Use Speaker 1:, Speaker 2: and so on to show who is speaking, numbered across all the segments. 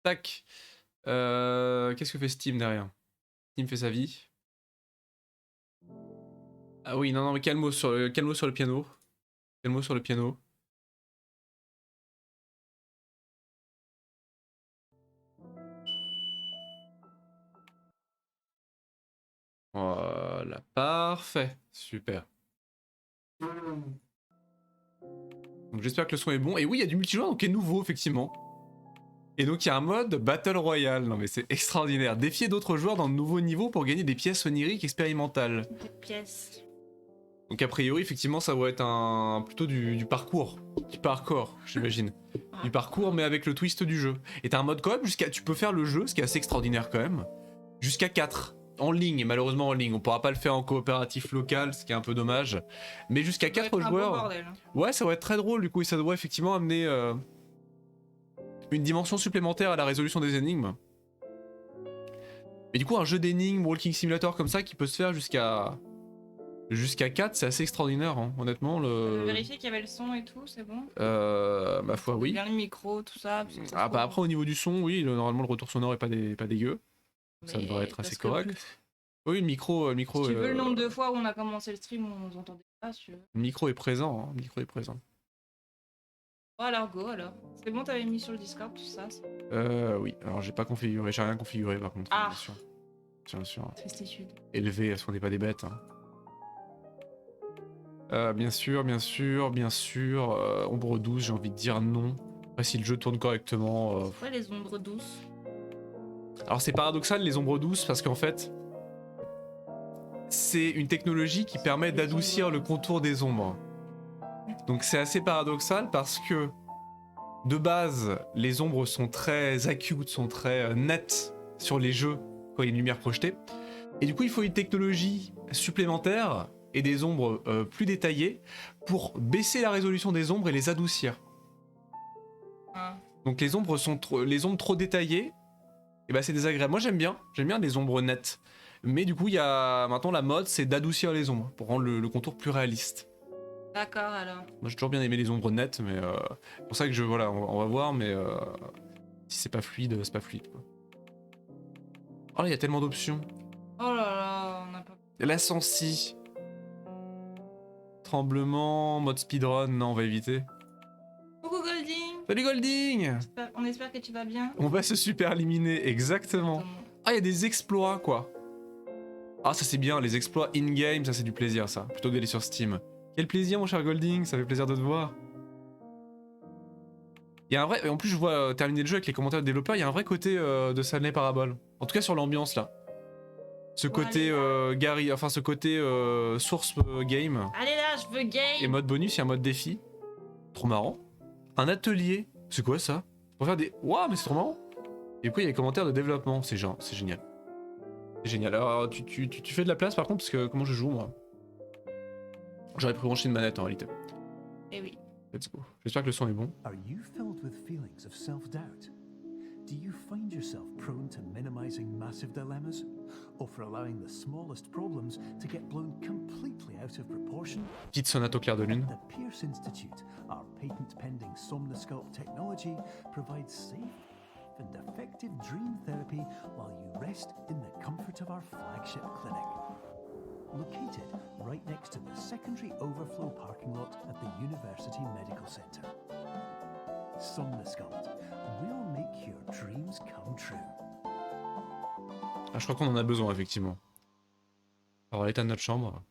Speaker 1: Tac. Qu'est-ce que fait Steam derrière? Steam fait sa vie. Ah oui, non, non, mais calme sur le piano. Calme sur le piano. Voilà, parfait. Super. Donc j'espère que le son est bon. Et oui, il y a du multijoueur, donc qui est nouveau, effectivement. Et donc il y a un mode Battle Royale. Non mais c'est extraordinaire. Défier d'autres joueurs dans de nouveaux niveaux pour gagner des pièces oniriques expérimentales.
Speaker 2: Des pièces.
Speaker 1: Donc a priori, effectivement, ça va être plutôt du parcours. Du parcours, j'imagine. Du parcours, mais avec le twist du jeu. Et t'as un mode coop jusqu'à... Tu peux faire le jeu, ce qui est assez extraordinaire quand même. Jusqu'à 4. En ligne, malheureusement en ligne. On pourra pas le faire en coopératif local, ce qui est un peu dommage. Mais jusqu'à 4 joueurs...
Speaker 2: Bordel, hein.
Speaker 1: Ouais, ça va être très drôle du coup. Et ça doit effectivement amener une dimension supplémentaire à la résolution des énigmes. Mais du coup, un jeu d'énigmes, Walking Simulator comme ça, qui peut se faire jusqu'à 4, c'est assez extraordinaire, hein. Honnêtement.
Speaker 2: Je vais vérifier qu'il y avait le son et tout, c'est bon?
Speaker 1: Ma foi, oui.
Speaker 2: Bien le micro, tout ça. Parce que ça
Speaker 1: Ah bah après au niveau du son, oui, normalement le retour sonore est pas dégueu. Ça devrait être assez correct. Oui, le micro,
Speaker 2: Si tu veux le nombre de fois où on a commencé le stream, on nous entendait pas, si tu veux.
Speaker 1: Le micro est présent, hein. Le micro est présent.
Speaker 2: Oh alors go alors. C'est bon, t'avais mis sur le Discord tout ça?
Speaker 1: Oui, alors j'ai pas configuré, j'ai rien configuré par contre.
Speaker 2: Ah.
Speaker 1: Bien sûr.
Speaker 2: Tristitude.
Speaker 1: Élevé, est-ce qu'on n'est pas des bêtes, hein. Bien sûr. Ombre 12, j'ai envie de dire non. Après, si le jeu tourne correctement.
Speaker 2: C'est quoi les ombres douces?
Speaker 1: Alors, c'est paradoxal les ombres douces parce qu'en fait, c'est une technologie qui permet d'adoucir le contour des ombres. Donc, c'est assez paradoxal parce que de base, les ombres sont très acute, sont très nettes sur les jeux quand il y a une lumière projetée. Et du coup, il faut une technologie supplémentaire et des ombres plus détaillées pour baisser la résolution des ombres et les adoucir. Donc les ombres trop détaillées, et bah c'est désagréable. Moi j'aime bien les ombres nettes. Mais du coup, il y a maintenant la mode, c'est d'adoucir les ombres pour rendre le contour plus réaliste.
Speaker 2: D'accord alors.
Speaker 1: Moi j'ai toujours bien aimé les ombres nettes, mais c'est pour ça que voilà, on va voir, mais si c'est pas fluide, c'est pas fluide quoi. Oh là, il y a tellement d'options.
Speaker 2: Oh là là, on a pas...
Speaker 1: La sensi. Tremblement, mode speedrun, non, on va éviter.
Speaker 2: Coucou Golding.
Speaker 1: Salut Golding.
Speaker 2: On espère que tu vas bien.
Speaker 1: On va se super éliminer, exactement. Ah, il y a des exploits, quoi. Ah, ça c'est bien, les exploits in-game, ça c'est du plaisir, ça. Plutôt que d'aller sur Steam. Quel plaisir, mon cher Golding, ça fait plaisir de te voir. Il y a un vrai... En plus, je vois terminer le jeu avec les commentaires de développeurs, il y a un vrai côté de Stanley Parable. En tout cas, sur l'ambiance, là. Ce côté Gary, enfin ce côté source game.
Speaker 2: Allez là, je veux game.
Speaker 1: Et mode bonus, il y a un mode défi. Trop marrant. Un atelier. C'est quoi ça? Pour faire des... Waouh, mais c'est trop marrant. Et puis il y a les commentaires de développement. C'est génial. C'est génial. Alors tu fais de la place par contre parce que comment je joue moi? J'aurais pu brancher une manette en réalité.
Speaker 2: Eh oui.
Speaker 1: Let's go. J'espère que le son est bon.
Speaker 3: Are you filled with feelings of self-doubt? Do you find yourself prone to minimizing massive dilemmas? Or for allowing the smallest problems to get blown completely out of proportion?
Speaker 1: Petite sonate au clair de lune.
Speaker 3: The Pierce Institute, our patent-pending Somnosculpt technology, provides safe and effective dream therapy while you rest in the comfort of our flagship clinic. Located right next to the secondary overflow parking lot at the University Medical Center. Somnosculpt, we'll make your dreams come true.
Speaker 1: Ah, je crois qu'on en a besoin effectivement. Alors l'état de notre chambre.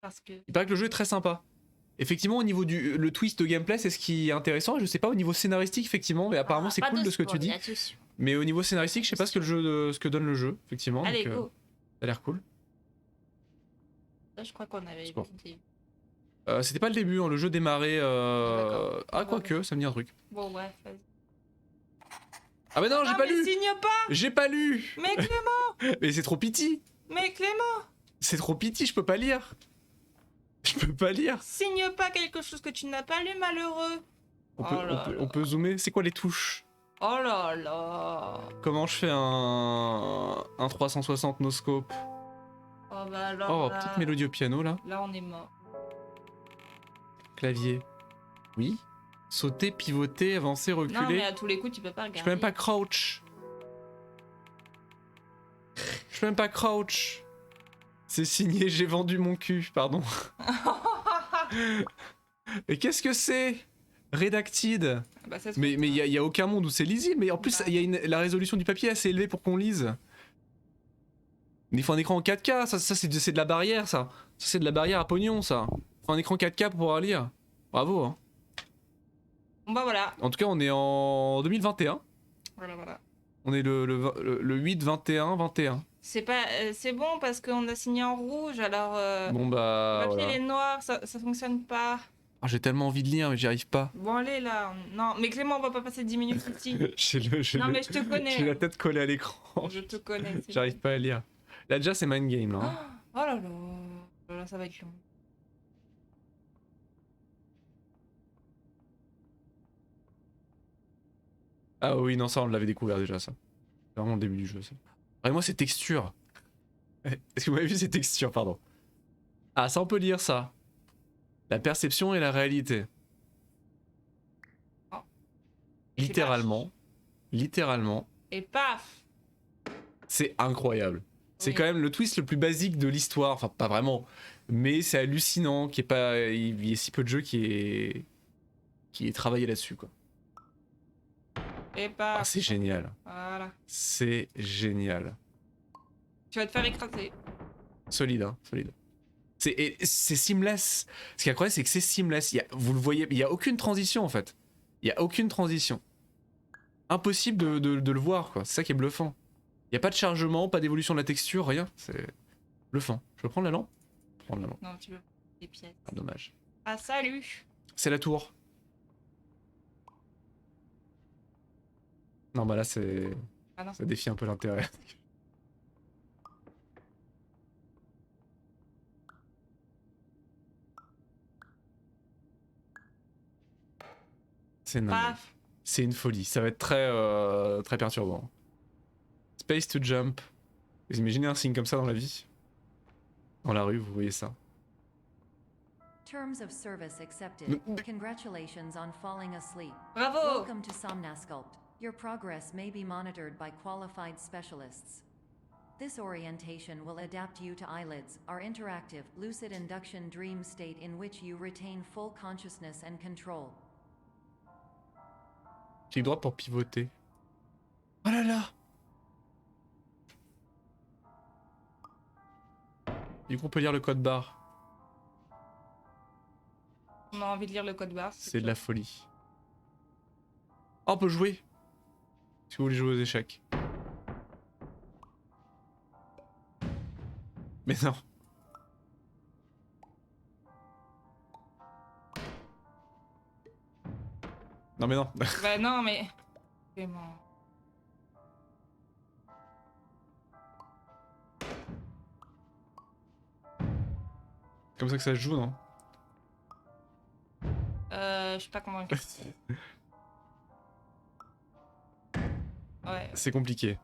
Speaker 2: Parce que...
Speaker 1: Il paraît que le jeu est très sympa. Effectivement, au niveau du le twist de gameplay, c'est ce qui est intéressant. Je sais pas au niveau scénaristique, effectivement, mais apparemment c'est cool de ce que tu dis. Mais au niveau scénaristique, je sais pas ce que donne le jeu, effectivement.
Speaker 2: Allez,
Speaker 1: donc,
Speaker 2: go.
Speaker 1: ça a l'air cool.
Speaker 2: Là, je crois qu'on avait
Speaker 1: Sport.
Speaker 2: évité.
Speaker 1: C'était pas le début, hein, le jeu démarrait. Ah, quoique, ça me dit un truc.
Speaker 2: Bon, ouais, vas-y.
Speaker 1: Ah, bah non, j'ai pas lu!
Speaker 2: Signe pas!
Speaker 1: J'ai pas lu!
Speaker 2: Mais Clément!
Speaker 1: Mais c'est trop piti!
Speaker 2: Mais Clément!
Speaker 1: C'est trop piti, je peux pas lire! Je peux pas lire!
Speaker 2: Signe pas quelque chose que tu n'as pas lu, malheureux!
Speaker 1: On peut zoomer? C'est quoi les touches?
Speaker 2: Oh là là!
Speaker 1: Comment je fais un 360 no scope?
Speaker 2: Oh bah alors
Speaker 1: Oh,
Speaker 2: là...
Speaker 1: petite mélodie au piano là.
Speaker 2: Là, on est mort.
Speaker 1: Clavier. Oui. Sauter, pivoter, avancer,
Speaker 2: Non, mais
Speaker 1: reculer.
Speaker 2: à tous les coups, tu peux pas
Speaker 1: Je
Speaker 2: regarder.
Speaker 1: peux même pas crouch. Je peux même pas crouch. C'est signé, j'ai vendu mon cul, pardon. Et qu'est-ce que c'est? Redacted.
Speaker 2: Bah, ça se
Speaker 1: Mais
Speaker 2: trouve,
Speaker 1: il y, a aucun monde où c'est lisible. Mais en plus,
Speaker 2: Bah.
Speaker 1: il y a la résolution du papier assez élevée pour qu'on lise. Mais il faut un écran en 4K, ça c'est de la barrière, ça. Ça c'est de la barrière à pognon, ça. Il faut un écran 4K pour pouvoir lire. Bravo, hein.
Speaker 2: Bon bah voilà.
Speaker 1: En tout cas, on est en 2021.
Speaker 2: Voilà.
Speaker 1: On est le 8, 21, 21.
Speaker 2: C'est pas, c'est bon parce qu'on a signé en rouge, alors
Speaker 1: Bon
Speaker 2: le
Speaker 1: bah.
Speaker 2: papier
Speaker 1: Voilà.
Speaker 2: il est noir, ça fonctionne pas.
Speaker 1: Ah, j'ai tellement envie de lire, mais j'y arrive pas.
Speaker 2: Bon allez là, non mais Clément on va pas passer 10 minutes ici. Non mais je te connais.
Speaker 1: J'ai la tête collée à l'écran.
Speaker 2: Je te connais. c'est
Speaker 1: J'arrive
Speaker 2: bon.
Speaker 1: pas à lire. Là déjà c'est mind game là. Hein.
Speaker 2: Oh là là, ça va être long.
Speaker 1: Ah oui non ça on l'avait découvert déjà ça. C'est vraiment le début du jeu ça. Ah, et moi c'est texture. Est-ce que vous m'avez vu ces textures pardon. Ah ça on peut lire ça. La perception et la réalité.
Speaker 2: Oh.
Speaker 1: Littéralement. Littéralement.
Speaker 2: Et paf.
Speaker 1: C'est incroyable. C'est
Speaker 2: Oui.
Speaker 1: quand même le twist le plus basique de l'histoire. Enfin pas vraiment. Mais c'est hallucinant qu'il y ait si peu de jeux qui est travaillé là-dessus quoi.
Speaker 2: Et paf.
Speaker 1: Ah, c'est génial.
Speaker 2: Voilà.
Speaker 1: C'est génial.
Speaker 2: Tu vas te faire écraser.
Speaker 1: Solide, hein, solide. C'est seamless. Ce qui est incroyable, c'est que c'est seamless. Vous le voyez, il n'y a aucune transition en fait. Il n'y a aucune transition. Impossible de le voir, quoi. C'est ça qui est bluffant. Il n'y a pas de chargement, pas d'évolution de la texture, rien. C'est bluffant. Je peux prendre la lampe? Prendre la lampe.
Speaker 2: Non, tu veux des pièces.
Speaker 1: Ah, dommage.
Speaker 2: Ah salut.
Speaker 1: C'est la tour. Non, bah là, c'est.
Speaker 2: Ah non.
Speaker 1: Ça défie un peu l'intérêt. C'est dingue.
Speaker 2: Paf.
Speaker 1: C'est une folie. Ça va être très perturbant. Space to jump. Vous imaginez un signe comme ça dans la vie? Dans la rue, vous voyez ça.
Speaker 4: Terms of service accepted. Congratulations on falling asleep.
Speaker 2: Bravo.
Speaker 4: Welcome to Somnasculpt. Your progress may be monitored by qualified specialists. This orientation will adapt you to eyelids, our interactive, lucid induction dream state in which you retain full consciousness and control.
Speaker 1: Clic droit pour pivoter. Oh là là! Du coup, on peut lire le code barre.
Speaker 2: On a envie de lire le code barre.
Speaker 1: C'est de la folie. Oh, on peut jouer! Si vous voulez jouer aux échecs. Mais non. Non mais non.
Speaker 2: Bah non mais. Clément.
Speaker 1: Comme ça que ça se joue, non?
Speaker 2: Je suis pas convaincue. Ouais.
Speaker 1: C'est compliqué.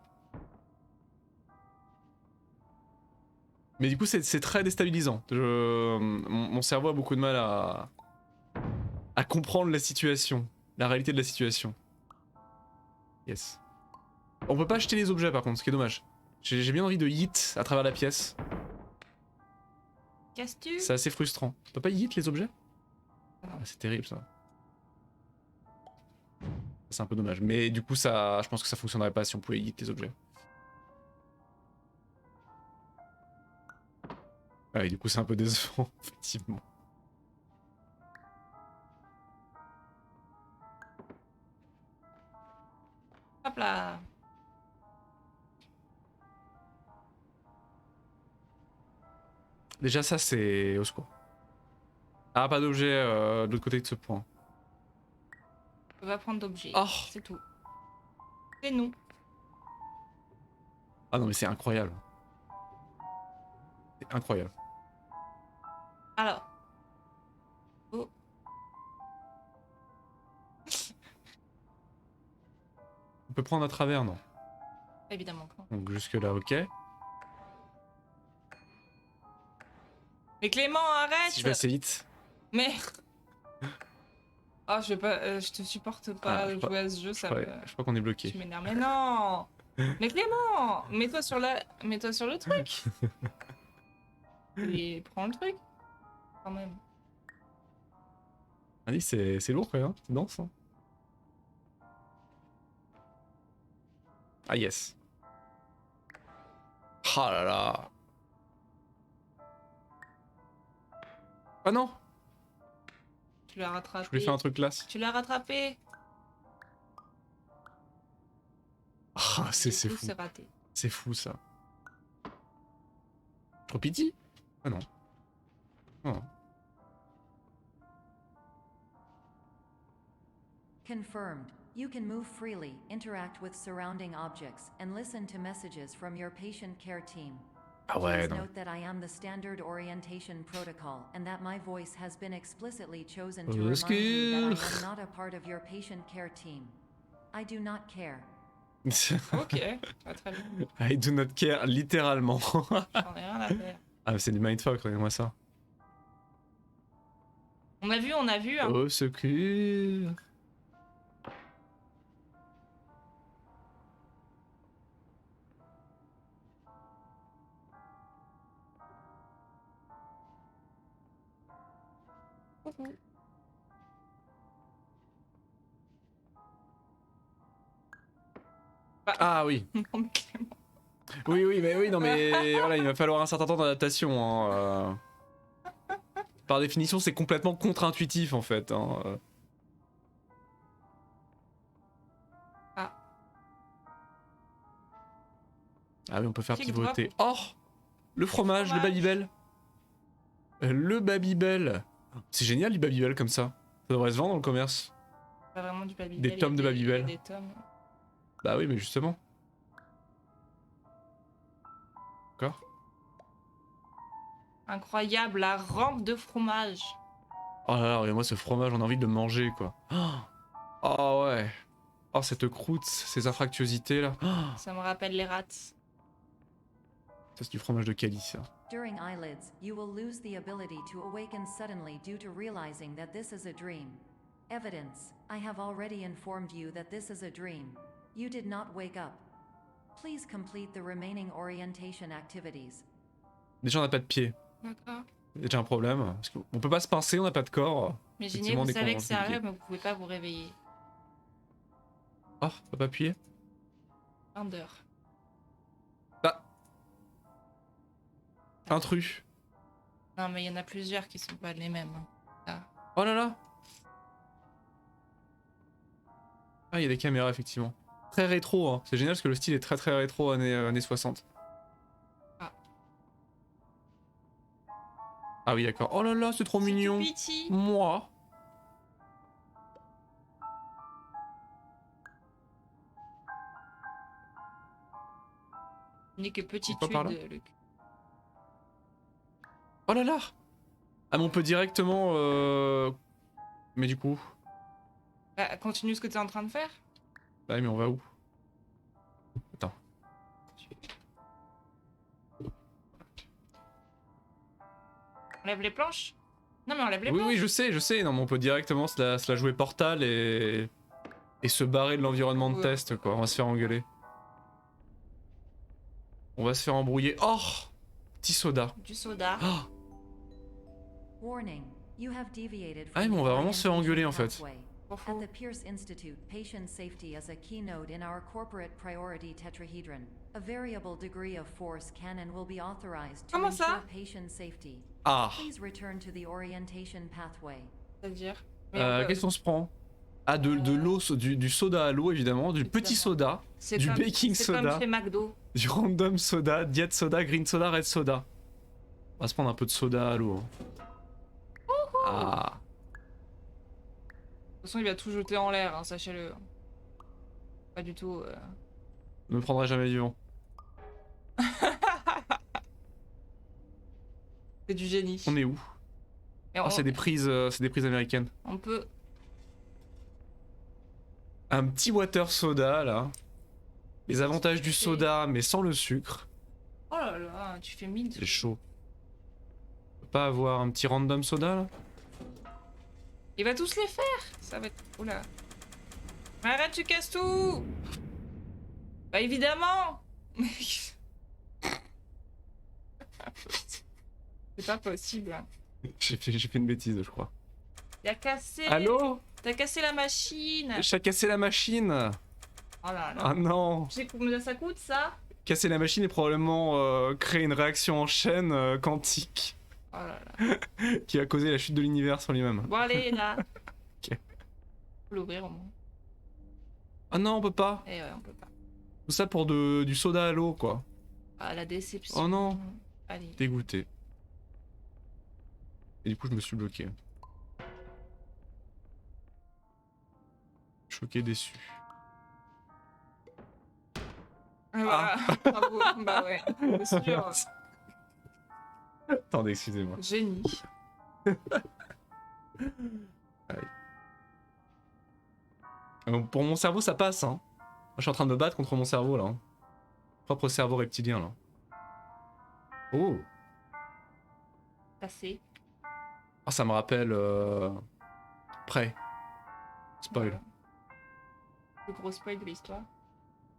Speaker 1: Mais du coup, c'est très déstabilisant. Mon cerveau a beaucoup de mal à comprendre la situation, la réalité de la situation. Yes. On peut pas acheter les objets par contre, ce qui est dommage. J'ai bien envie de hit à travers la pièce.
Speaker 2: Qu'est-ce-tu?
Speaker 1: C'est assez frustrant. On peut pas hit les objets? Ah, c'est terrible ça. C'est un peu dommage. Mais du coup, je pense que ça fonctionnerait pas si on pouvait hit les objets. Ouais, du coup, c'est un peu décevant, effectivement.
Speaker 2: Hop là.
Speaker 1: Déjà, ça, c'est au secours. Ah, pas d'objet de l'autre côté de ce point.
Speaker 2: On va prendre d'objets.
Speaker 1: Oh.
Speaker 2: C'est tout. C'est nous.
Speaker 1: Ah non, mais c'est incroyable. C'est incroyable.
Speaker 2: Alors. Oh.
Speaker 1: On peut prendre à travers, non?
Speaker 2: Évidemment.
Speaker 1: Donc jusque là, ok.
Speaker 2: Mais Clément, arrête!
Speaker 1: Si je vais assez vite.
Speaker 2: Mais. Ah, je vais pas, je te supporte pas
Speaker 1: je
Speaker 2: jouer à ce jeu, ça me...
Speaker 1: Je crois qu'on est bloqué.
Speaker 2: Tu m'énerves. Mais non. Mais Clément, mets-toi sur le truc. Et prends le truc. Quand même.
Speaker 1: Allez, c'est lourd quand même, c'est dense. Hein. Ah yes. Ah là là. Ah non,
Speaker 2: Tu l'as rattrapé.
Speaker 1: je voulais faire un truc classe.
Speaker 2: Tu l'as rattrapé.
Speaker 1: Ah, c'est
Speaker 2: Du coup,
Speaker 1: fou.
Speaker 2: c'est raté.
Speaker 1: C'est fou ça. Trop pitié. Ah non. Oh.
Speaker 4: Confirmed. You can move freely, interact with surrounding objects, and listen to messages from your patient care team.
Speaker 1: Ah ouais,
Speaker 4: Please
Speaker 1: non.
Speaker 4: note that I am the standard orientation protocol and that my voice has been explicitly chosen to
Speaker 1: Au
Speaker 4: remind you that I
Speaker 1: secours.
Speaker 4: am not a part of your patient care team. I do not care.
Speaker 2: Ok, ah, très bien.
Speaker 1: I do not care, littéralement.
Speaker 2: J'en ai rien à faire.
Speaker 1: Ah, mais c'est du mindfuck, regardez-moi ça.
Speaker 2: On a vu. Hein.
Speaker 1: Au secours. Ah oui. Oui, mais oui, non, mais voilà, il va falloir un certain temps d'adaptation. Hein, Par définition, c'est complètement contre-intuitif en fait. Hein.
Speaker 2: Ah.
Speaker 1: Ah oui, on peut faire
Speaker 2: Kick
Speaker 1: pivoter. Oh, le fromage, le Babybel. Le Babybel. C'est génial, du Babybel comme ça. Ça devrait se vendre dans le commerce.
Speaker 2: Pas vraiment du Babybel.
Speaker 1: Des tomes de Babybel.
Speaker 2: Des tomes.
Speaker 1: Bah oui, mais justement. D'accord.
Speaker 2: Incroyable, la rampe de fromage.
Speaker 1: Oh là là, regardez-moi ce fromage, on a envie de le manger quoi. Oh ouais. Oh cette croûte, ces infractuosités là. Oh,
Speaker 2: Ça me rappelle les rats.
Speaker 1: ça c'est du fromage de Cali ça.
Speaker 4: During eyelids, you will lose the ability to awaken suddenly due to realizing that this is a dream. Evidence. I have already informed you that this is a dream. You did not wake up. Please complete the remaining orientation activities.
Speaker 1: Déjà on n'a pas de pied.
Speaker 2: D'accord.
Speaker 1: C'est déjà un problème. Parce qu'on peut pas se pincer, on n'a pas de corps.
Speaker 2: Mais Giné,
Speaker 1: Effectivement,
Speaker 2: vous
Speaker 1: on est
Speaker 2: savez que c'est un
Speaker 1: compliqué.
Speaker 2: rêve, mais vous pouvez pas vous réveiller.
Speaker 1: Oh, on peut pas appuyer.
Speaker 2: Under.
Speaker 1: Ah. Intrus.
Speaker 2: Non, mais il y en a plusieurs qui sont pas les mêmes. Hein. Ah.
Speaker 1: Oh là là. Ah, il y a des caméras effectivement. Très rétro, hein. C'est génial parce que le style est très très rétro années 60.
Speaker 2: Ah.
Speaker 1: Ah oui d'accord. Oh là là, c'est trop
Speaker 2: C'est
Speaker 1: mignon.
Speaker 2: tout petit.
Speaker 1: Moi.
Speaker 2: Il n'est que petite
Speaker 1: Pas par là
Speaker 2: Luc.
Speaker 1: Oh là là. Ah mais on peut directement... Mais du coup...
Speaker 2: Bah, continue ce que tu es en train de faire.
Speaker 1: Bah mais on va où? Attends.
Speaker 2: On lève les planches. Non, mais on lève les
Speaker 1: Oui
Speaker 2: planches.
Speaker 1: oui je sais. Non mais on peut directement se la jouer Portal et se barrer de l'environnement de
Speaker 2: Ouais.
Speaker 1: test quoi. On va se faire engueuler. On va se faire embrouiller. Oh. Petit soda.
Speaker 2: Du soda.
Speaker 1: Oh.
Speaker 4: Warning. You have deviated
Speaker 1: Ah,
Speaker 4: from
Speaker 1: mais on
Speaker 4: the
Speaker 1: va vraiment se faire engueuler, en fait.
Speaker 4: pathway.
Speaker 2: Pas
Speaker 4: At
Speaker 2: faux.
Speaker 4: the Pierce Institute, patient safety is a keynote in our corporate priority tetrahedron. A variable degree of force can and will be authorized to
Speaker 2: Comment ça
Speaker 4: ensure patient safety.
Speaker 1: Ah.
Speaker 4: Please return to the orientation pathway.
Speaker 2: C'est-à-dire. Mais on peut-
Speaker 1: Qu'est-ce qu'on se prend? Ah de l'eau, du soda à l'eau évidemment, du petit
Speaker 2: Évidemment.
Speaker 1: soda,
Speaker 2: c'est
Speaker 1: du
Speaker 2: comme-
Speaker 1: baking
Speaker 2: C'est
Speaker 1: soda.
Speaker 2: comme chez McDo.
Speaker 1: du random soda, diet soda, green soda, red soda. On va se prendre un peu de soda à l'eau. Hein. Ah.
Speaker 2: De toute façon, il va tout jeter en l'air, hein, sachez-le. Pas du tout.
Speaker 1: Ne me prendrai jamais vivant.
Speaker 2: C'est du génie.
Speaker 1: On est où?
Speaker 2: Mais
Speaker 1: Ah c'est des prises américaines.
Speaker 2: on peut.
Speaker 1: Un petit water soda là. Les avantages du soda mais sans le sucre.
Speaker 2: Oh là là, tu fais 1000
Speaker 1: C'est chaud. On peut pas avoir un petit random soda là?
Speaker 2: Il va tous les faire. Ça va être... Oula. Arrête, tu casses tout. Bah évidemment. C'est pas possible.
Speaker 1: J'ai fait une bêtise, je crois.
Speaker 2: Il a cassé.
Speaker 1: Allô?
Speaker 2: T'as cassé la machine.
Speaker 1: J'ai cassé la machine.
Speaker 2: Oh là là.
Speaker 1: Ah non.
Speaker 2: Tu sais combien ça coûte ça?
Speaker 1: Casser la machine et probablement créer une réaction en chaîne quantique
Speaker 2: Oh là là.
Speaker 1: qui va causer la chute de l'univers sur lui-même.
Speaker 2: Bon allez là.
Speaker 1: Ok.
Speaker 2: Faut l'ouvrir au moins.
Speaker 1: Ah non, on peut pas.
Speaker 2: Eh ouais, on peut pas.
Speaker 1: Tout ça pour du soda à l'eau, quoi.
Speaker 2: Ah la déception.
Speaker 1: Oh non.
Speaker 2: Allez.
Speaker 1: Dégoûté. Et du coup, je me suis bloqué. Choqué, déçu.
Speaker 2: Ah, voilà. Bravo. Bah ouais. C'est sûr.
Speaker 1: Attendez, excusez-moi.
Speaker 2: Génie.
Speaker 1: Pour mon cerveau, ça passe, hein. Moi, je suis en train de me battre contre mon cerveau, là. Hein. Propre cerveau reptilien, là. Oh.
Speaker 2: Passé.
Speaker 1: Ah, ça me rappelle... Prêt. Spoil.
Speaker 2: Voilà. Le gros spoil de l'histoire.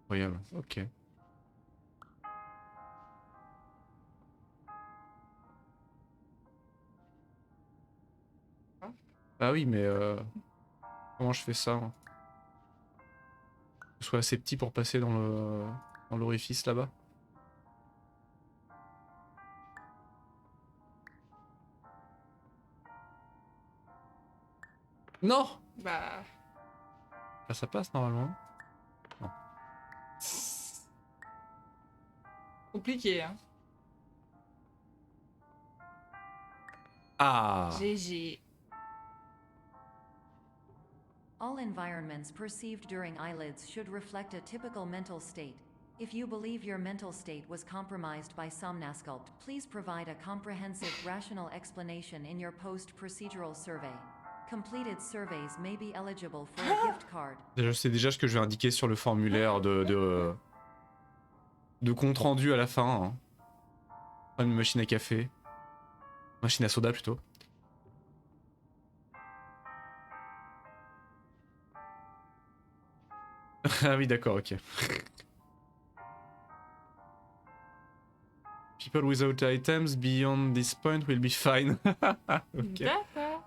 Speaker 1: Incroyable, ok. Ah oui, mais comment je fais ça hein? Je sois assez petit pour passer dans l'orifice là-bas. Non!
Speaker 2: Bah.
Speaker 1: Là ça passe normalement. Non.
Speaker 2: Compliqué, hein.
Speaker 1: Ah!
Speaker 2: GG.
Speaker 4: All environments perceived during eyelids should reflect a typical mental state. If you believe your mental state was compromised by Somnasculpt, please provide a comprehensive, rational explanation in your post-procedural survey. Completed surveys may be eligible for a gift card.
Speaker 1: Je sais déjà ce que je vais indiquer sur le formulaire de compte rendu à la fin. Hein. Une machine à café. Machine à soda plutôt. Ah oui, d'accord, ok. People without items beyond this point will be fine. Ok.
Speaker 2: D'accord.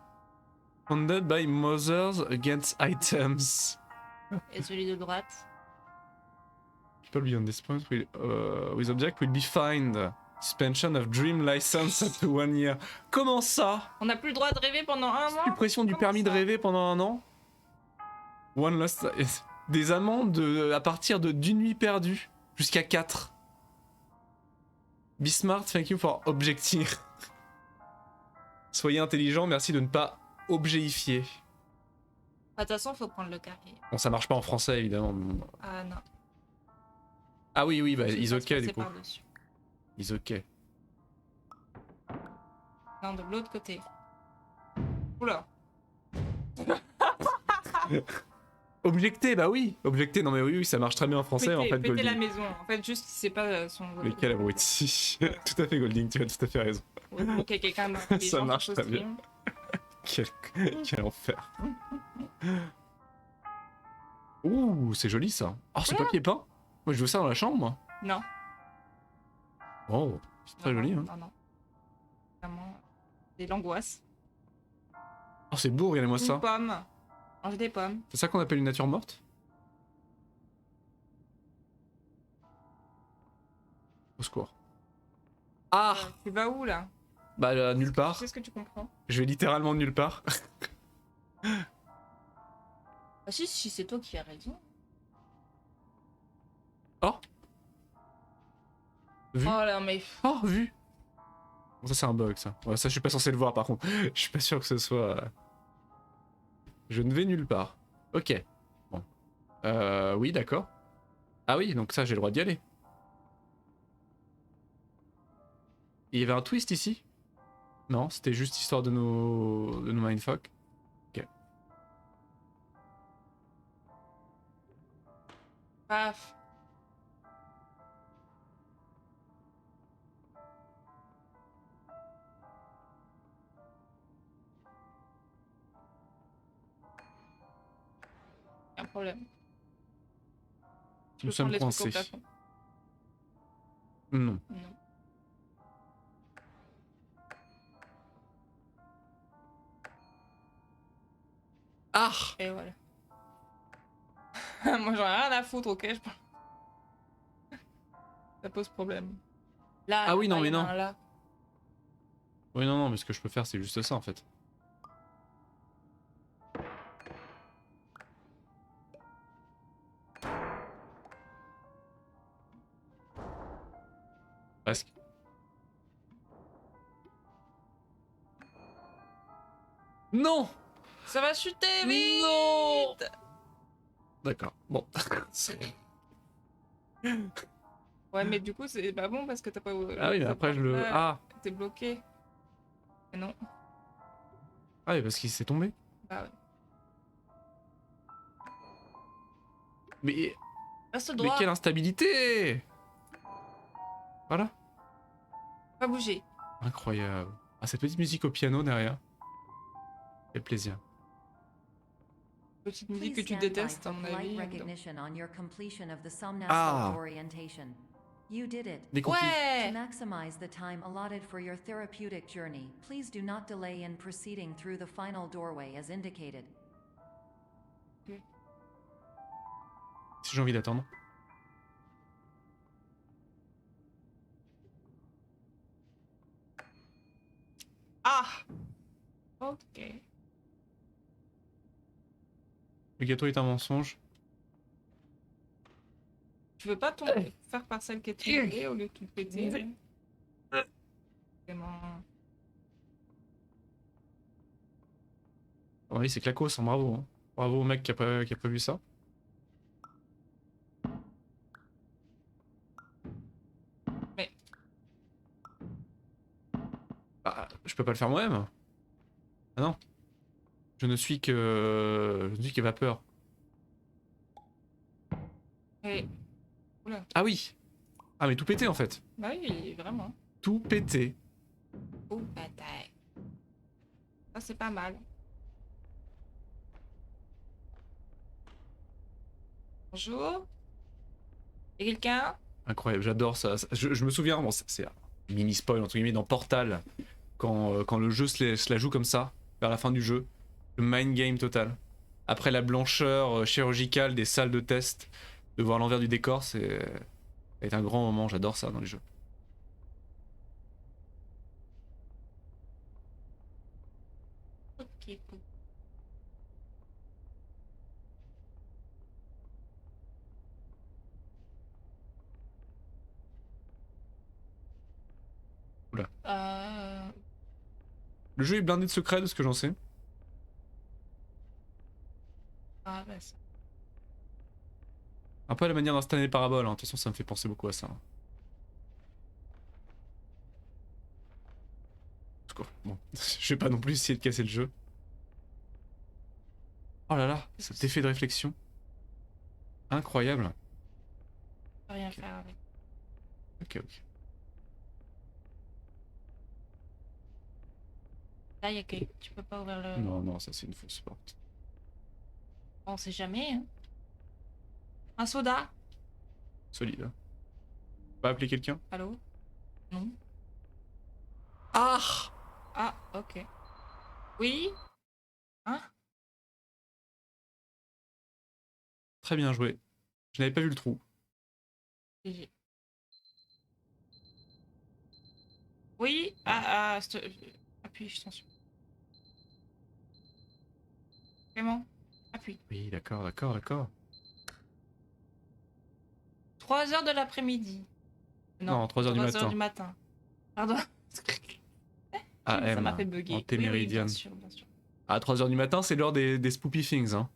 Speaker 1: Funded by Mothers Against Items.
Speaker 2: Et celui de droite?
Speaker 1: People beyond this point will, with object will be fined. Suspension of dream license up to 1 year. Comment ça?
Speaker 2: On n'a plus le droit de rêver pendant un an?
Speaker 1: Suppression du
Speaker 2: Comment
Speaker 1: permis de
Speaker 2: ça
Speaker 1: rêver pendant 1 an? One lost... Des amendes à partir d'une nuit perdue jusqu'à 4. Be smart, thank you for objecting. Soyez intelligent, merci de ne pas objéifier.
Speaker 2: De toute façon, faut prendre le carré.
Speaker 1: Bon, ça marche pas en français évidemment.
Speaker 2: Ah non.
Speaker 1: Ah oui, oui, bah
Speaker 2: Je vais
Speaker 1: ils
Speaker 2: pas
Speaker 1: ok
Speaker 2: se passer
Speaker 1: du coup.
Speaker 2: par-dessus.
Speaker 1: Ils ok.
Speaker 2: Non, de l'autre côté. Oula.
Speaker 1: Objecter, bah oui. Objecter, non mais oui, oui, ça marche très bien en français en fait.
Speaker 2: Péter la
Speaker 1: Golding.
Speaker 2: maison. En fait, juste, c'est pas son.
Speaker 1: Mais quel abruti. Tout à fait Golding, tu as tout à fait raison.
Speaker 2: Ok, quelqu'un d'intelligent
Speaker 1: Ça marche
Speaker 2: sur
Speaker 1: très
Speaker 2: ce
Speaker 1: bien.
Speaker 2: stream.
Speaker 1: Quel enfer. Ouh, c'est joli ça. Oh, ce papier peint. Moi je veux ça dans la chambre moi.
Speaker 2: Non.
Speaker 1: Oh, c'est très
Speaker 2: Non,
Speaker 1: joli. Hein.
Speaker 2: Non, non. Vraiment, c'est l'angoisse.
Speaker 1: Oh, c'est beau, regardez-moi
Speaker 2: Une
Speaker 1: ça.
Speaker 2: pomme. Manger des pommes.
Speaker 1: C'est ça qu'on appelle une nature morte? Au secours. Ah
Speaker 2: Tu vas où là?
Speaker 1: Bah nulle
Speaker 2: Tu
Speaker 1: part.
Speaker 2: sais ce que tu comprends?
Speaker 1: Je vais littéralement nulle part.
Speaker 2: Ah si c'est toi qui as raison.
Speaker 1: Oh Vu.
Speaker 2: Oh là, mais.
Speaker 1: Oh, vu. Bon, ça c'est un bug ça. Ouais, ça je suis pas censé le voir par contre. Je suis pas sûr que ce soit... Je ne vais nulle part. Ok. Bon. Oui, d'accord. Ah oui, donc ça j'ai le droit d'y aller. Il y avait un twist ici? Non, c'était juste histoire de nous mindfuck. Ok.
Speaker 2: Paf. problème.
Speaker 1: Nous
Speaker 2: peux
Speaker 1: sommes
Speaker 2: prendre les trucs au
Speaker 1: coincés.
Speaker 2: plafond.
Speaker 1: Non.
Speaker 2: Non.
Speaker 1: Ah!
Speaker 2: Et voilà. Moi j'en ai rien à foutre, ok? Ça pose problème. Là,
Speaker 1: Ah oui, non,
Speaker 2: là-bas,
Speaker 1: mais
Speaker 2: il y en a
Speaker 1: non.
Speaker 2: un là.
Speaker 1: Oui, non, non, mais ce que je peux faire, c'est juste ça en fait. Presque. Non!
Speaker 2: Ça va chuter vite!
Speaker 1: Non! D'accord, bon.
Speaker 2: Ouais, mais du coup, c'est pas bon parce que t'as pas.
Speaker 1: Ah oui, mais après je le.
Speaker 2: Là,
Speaker 1: Ah!
Speaker 2: t'es bloqué. Mais non.
Speaker 1: Ah oui, parce qu'il s'est tombé.
Speaker 2: Bah ouais.
Speaker 1: Mais.
Speaker 2: Reste
Speaker 1: Mais
Speaker 2: droit.
Speaker 1: quelle instabilité! Voilà.
Speaker 2: Pas bouger.
Speaker 1: Incroyable. Ah, cette petite musique au piano derrière. Quel plaisir.
Speaker 2: Petite musique
Speaker 4: Please
Speaker 2: que tu
Speaker 4: stand by
Speaker 2: détestes, à
Speaker 4: for
Speaker 2: mon
Speaker 4: polite
Speaker 2: avis.
Speaker 4: recognition on your completion of the Somnascope
Speaker 1: Ah.
Speaker 4: orientation. You did it.
Speaker 1: Des conquis.
Speaker 4: To
Speaker 2: Ouais!
Speaker 4: maximize the time allotted for your therapeutic journey, please do not delay in proceeding through the final doorway as indicated.
Speaker 1: Si j'ai envie d'attendre.
Speaker 2: Ah! Ok.
Speaker 1: Le gâteau est un mensonge.
Speaker 2: Tu veux pas faire par celle qui est tombée au lieu de tout péter? Vraiment.
Speaker 1: Oui, c'est Clacos, hein, bravo. Hein. Bravo au mec qui a pas vu ça.
Speaker 2: Mais.
Speaker 1: Ah, je peux pas le faire moi-même. Ah non. Je ne suis que. Je ne suis que vapeur.
Speaker 2: Et... Oula.
Speaker 1: Ah oui. Ah mais tout pété en fait.
Speaker 2: Bah oui, vraiment.
Speaker 1: Tout pété.
Speaker 2: Oh, bataille. Ça, c'est pas mal. Bonjour. Y'a quelqu'un?
Speaker 1: Incroyable, j'adore ça. Je me souviens, bon, c'est un mini spoil entre guillemets dans Portal, quand le jeu se la joue comme ça, vers la fin du jeu. Le mind game total. Après la blancheur chirurgicale des salles de test, de voir l'envers du décor, c'est un grand moment, j'adore ça dans les jeux.
Speaker 2: Ok.
Speaker 1: Oula.
Speaker 2: Euh...
Speaker 1: Le jeu est blindé de secrets de ce que j'en sais.
Speaker 2: Ah, bah ça.
Speaker 1: Un peu à la manière d'un Stanley Parable, hein. De toute façon ça me fait penser beaucoup à ça. Bon, je vais pas non plus essayer de casser le jeu. Oh là là, cet effet de réflexion. Incroyable.
Speaker 2: Je peux rien faire avec.
Speaker 1: Ok, ok.
Speaker 2: Là, y'a que... Tu peux pas ouvrir le...
Speaker 1: Non, non, ça c'est une fausse porte.
Speaker 2: On sait jamais, hein. Un soda?
Speaker 1: Solide. Hein. Pas appeler quelqu'un?
Speaker 2: Allô? Non?
Speaker 1: Ah!
Speaker 2: Ah, ok. Oui? Hein?
Speaker 1: Très bien joué. Je n'avais pas vu le trou.
Speaker 2: GG. Oui? Ah, appuie, je t'en supplie. Clément? Appuie.
Speaker 1: Oui, d'accord, d'accord, d'accord.
Speaker 2: 3 heures de l'après-midi.
Speaker 1: Non, 3 heures du
Speaker 2: 3
Speaker 1: matin.
Speaker 2: heures du matin. Pardon. Ça
Speaker 1: AM,
Speaker 2: m'a fait bugger.
Speaker 1: en T-Meridian.
Speaker 2: bien sûr, bien sûr.
Speaker 1: À 3 heures du matin, c'est l'heure des spoopy things. Hein.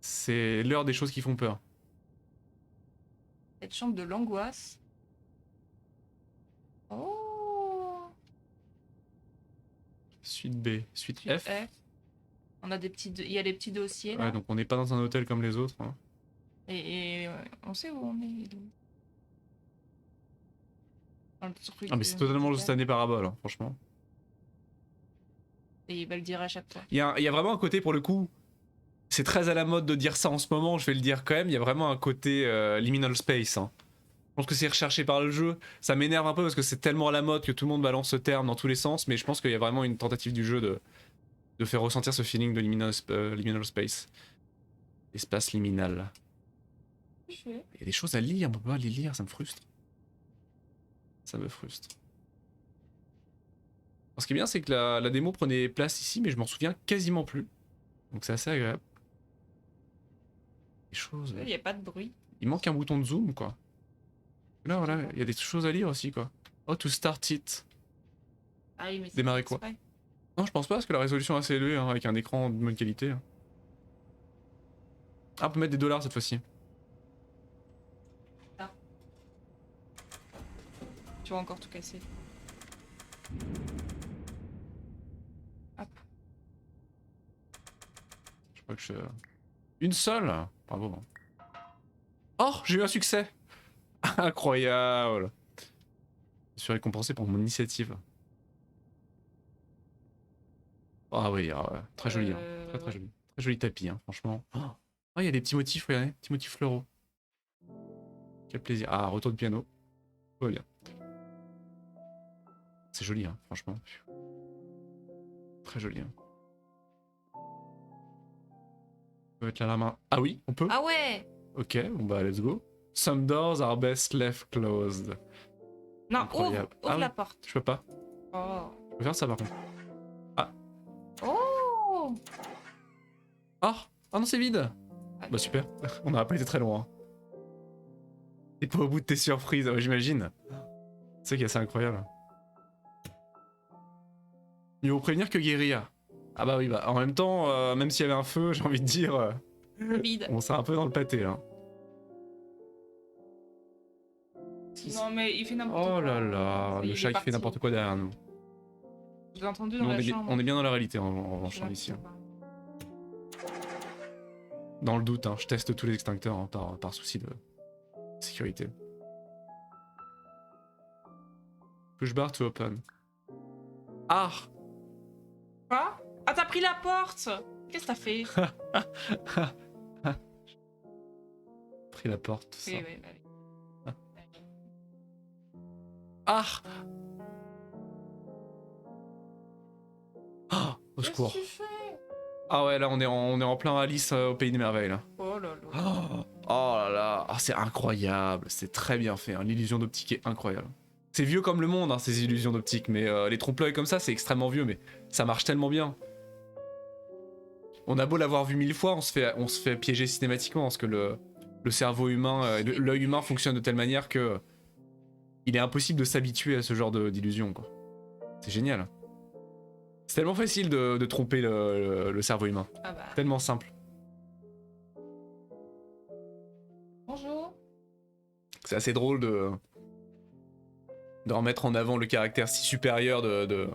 Speaker 1: C'est l'heure des choses qui font peur.
Speaker 2: Cette chambre de l'angoisse. Oh!
Speaker 1: Suite B, suite
Speaker 2: Suite
Speaker 1: F.
Speaker 2: On a des petits... Il y a les petits dossiers, là.
Speaker 1: Ouais, donc on n'est pas dans un hôtel comme les autres. Hein.
Speaker 2: Et on sait où on est. Dans le truc
Speaker 1: Ah, mais c'est totalement juste Stanley Parable, hein, franchement.
Speaker 2: Et il va le dire à chaque fois.
Speaker 1: Il y a vraiment un côté, pour le coup, c'est très à la mode de dire ça en ce moment, je vais le dire quand même, il y a vraiment un côté liminal space. Hein. Je pense que c'est recherché par le jeu. Ça m'énerve un peu parce que c'est tellement à la mode que tout le monde balance ce terme dans tous les sens, mais je pense qu'il y a vraiment une tentative du jeu de faire ressentir ce feeling de liminal space. Espace liminal. Il y a des choses à lire, on peut pas les lire, ça me frustre. Ça me frustre. Alors, ce qui est bien, c'est que la démo prenait place ici, mais je m'en souviens quasiment plus. Donc c'est assez agréable. Des choses.
Speaker 2: Il n'y a pas de bruit.
Speaker 1: Il manque un bouton de zoom, quoi. Là, voilà, il y a des choses à lire aussi, quoi. Oh, to start it.
Speaker 2: Ah oui, mais c'est
Speaker 1: Démarrer quoi? Non, je pense pas, parce que la résolution est assez élevée, hein, avec un écran de bonne qualité. Hein. Ah, on peut mettre des dollars cette fois-ci.
Speaker 2: Ah. Tu vas encore tout casser. Hop.
Speaker 1: Je crois que je... Une seule. Bravo. Oh, j'ai eu un succès. Incroyable. Je suis récompensé pour mon initiative. Ah oui, très joli. Hein. Très
Speaker 2: ouais.
Speaker 1: joli. Très joli tapis, hein, franchement. Oh, il y a des petits motifs, regardez. Petits motifs floraux. Quel plaisir. Ah, retour de piano. Tout va bien. C'est joli, hein, franchement. Très joli. Hein. On peut mettre là la main. Ah oui, on peut.
Speaker 2: Ah ouais.
Speaker 1: Ok, bon bah let's go. Some doors are best left closed.
Speaker 2: Non,
Speaker 1: Incroyable.
Speaker 2: ouvre
Speaker 1: Ah
Speaker 2: la
Speaker 1: oui,
Speaker 2: porte.
Speaker 1: je peux pas.
Speaker 2: Oh.
Speaker 1: Je peux faire ça par contre.
Speaker 2: Oh.
Speaker 1: Ah non, c'est vide. Bah super, on n'aurait pas été très loin. T'es pas au bout de tes surprises, j'imagine. C'est ça qui est assez incroyable. Mieux vaut prévenir que guérir. Ah bah oui, bah en même temps, même s'il y avait un feu, j'ai envie de dire,
Speaker 2: Vide.
Speaker 1: on serait un peu dans le pâté là.
Speaker 2: Non mais il fait n'importe quoi.
Speaker 1: Oh là là,
Speaker 2: Il
Speaker 1: le
Speaker 2: est
Speaker 1: chat qui fait
Speaker 2: parti.
Speaker 1: n'importe quoi derrière nous.
Speaker 2: Je l'ai entendu
Speaker 1: Nous,
Speaker 2: dans la chambre.
Speaker 1: on est bien dans la réalité en revanche ici. Hein. Dans le doute, hein, je teste tous les extincteurs hein, par souci de sécurité. Push bar to open. Ah.
Speaker 2: Quoi? Ah t'as pris la porte. Qu'est-ce que t'as fait?
Speaker 1: Pris la porte, tout ça.
Speaker 2: Oui, oui, oui.
Speaker 1: Ah. Ah, au secours.
Speaker 2: Qu'est-ce que tu fais?
Speaker 1: Ah ouais, là on est en plein Alice au pays des merveilles là.
Speaker 2: Oh là là.
Speaker 1: Oh là là, c'est incroyable, c'est très bien fait, hein. L'illusion d'optique est incroyable. C'est vieux comme le monde, hein, ces illusions d'optique, mais les trompe-l'œil comme ça, c'est extrêmement vieux, mais ça marche tellement bien. On a beau l'avoir vu 1000 fois, on se fait piéger systématiquement, parce que le cerveau humain, l'œil humain fonctionne de telle manière que il est impossible de s'habituer à ce genre d'illusion, quoi. C'est génial. C'est tellement facile de tromper le cerveau humain.
Speaker 2: Ah bah.
Speaker 1: Tellement simple.
Speaker 2: Bonjour.
Speaker 1: C'est assez drôle de remettre en avant le caractère si supérieur de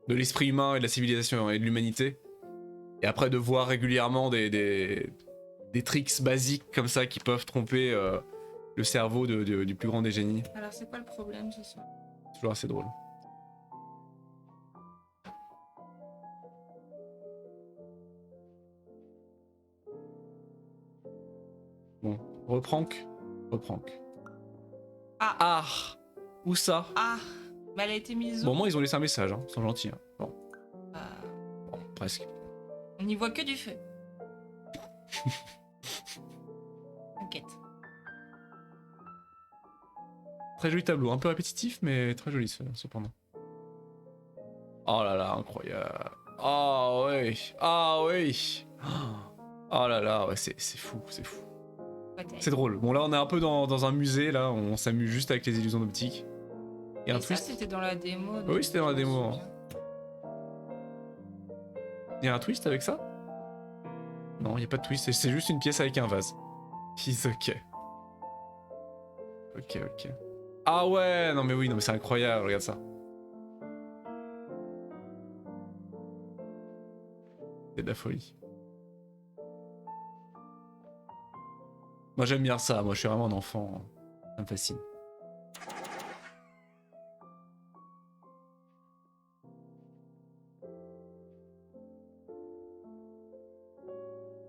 Speaker 1: l'esprit humain et de la civilisation et de l'humanité. Et après de voir régulièrement des tricks basiques comme ça qui peuvent tromper le cerveau du plus grand des génies.
Speaker 2: Alors c'est quoi le problème ce soir?
Speaker 1: C'est toujours assez drôle. Bon, reprank.
Speaker 2: Ah.
Speaker 1: Ah. Où ça?
Speaker 2: Ah. Mais elle a été mise où?
Speaker 1: Bon, moi ils ont laissé un message, hein. Ils sont gentils. Hein. Bon, presque.
Speaker 2: On n'y voit que du feu. T'inquiète.
Speaker 1: Très joli tableau, un peu répétitif, mais très joli cependant. Oh là là, incroyable. Ah ouais, ah oui. Oh là là, ouais, c'est fou, c'est fou. C'est drôle. Bon là on est un peu dans un musée, là, on s'amuse juste avec les illusions d'optique. Et un
Speaker 2: ça
Speaker 1: twist.
Speaker 2: c'était dans la démo.
Speaker 1: Oui, c'était dans la démo. Hein. Il y a un twist avec ça? Non, il n'y a pas de twist, c'est juste une pièce avec un vase. He's ok. Ok. Ah ouais, non mais oui, non mais c'est incroyable, regarde ça. C'est de la folie. Moi j'aime bien ça, moi je suis vraiment un enfant, ça me fascine.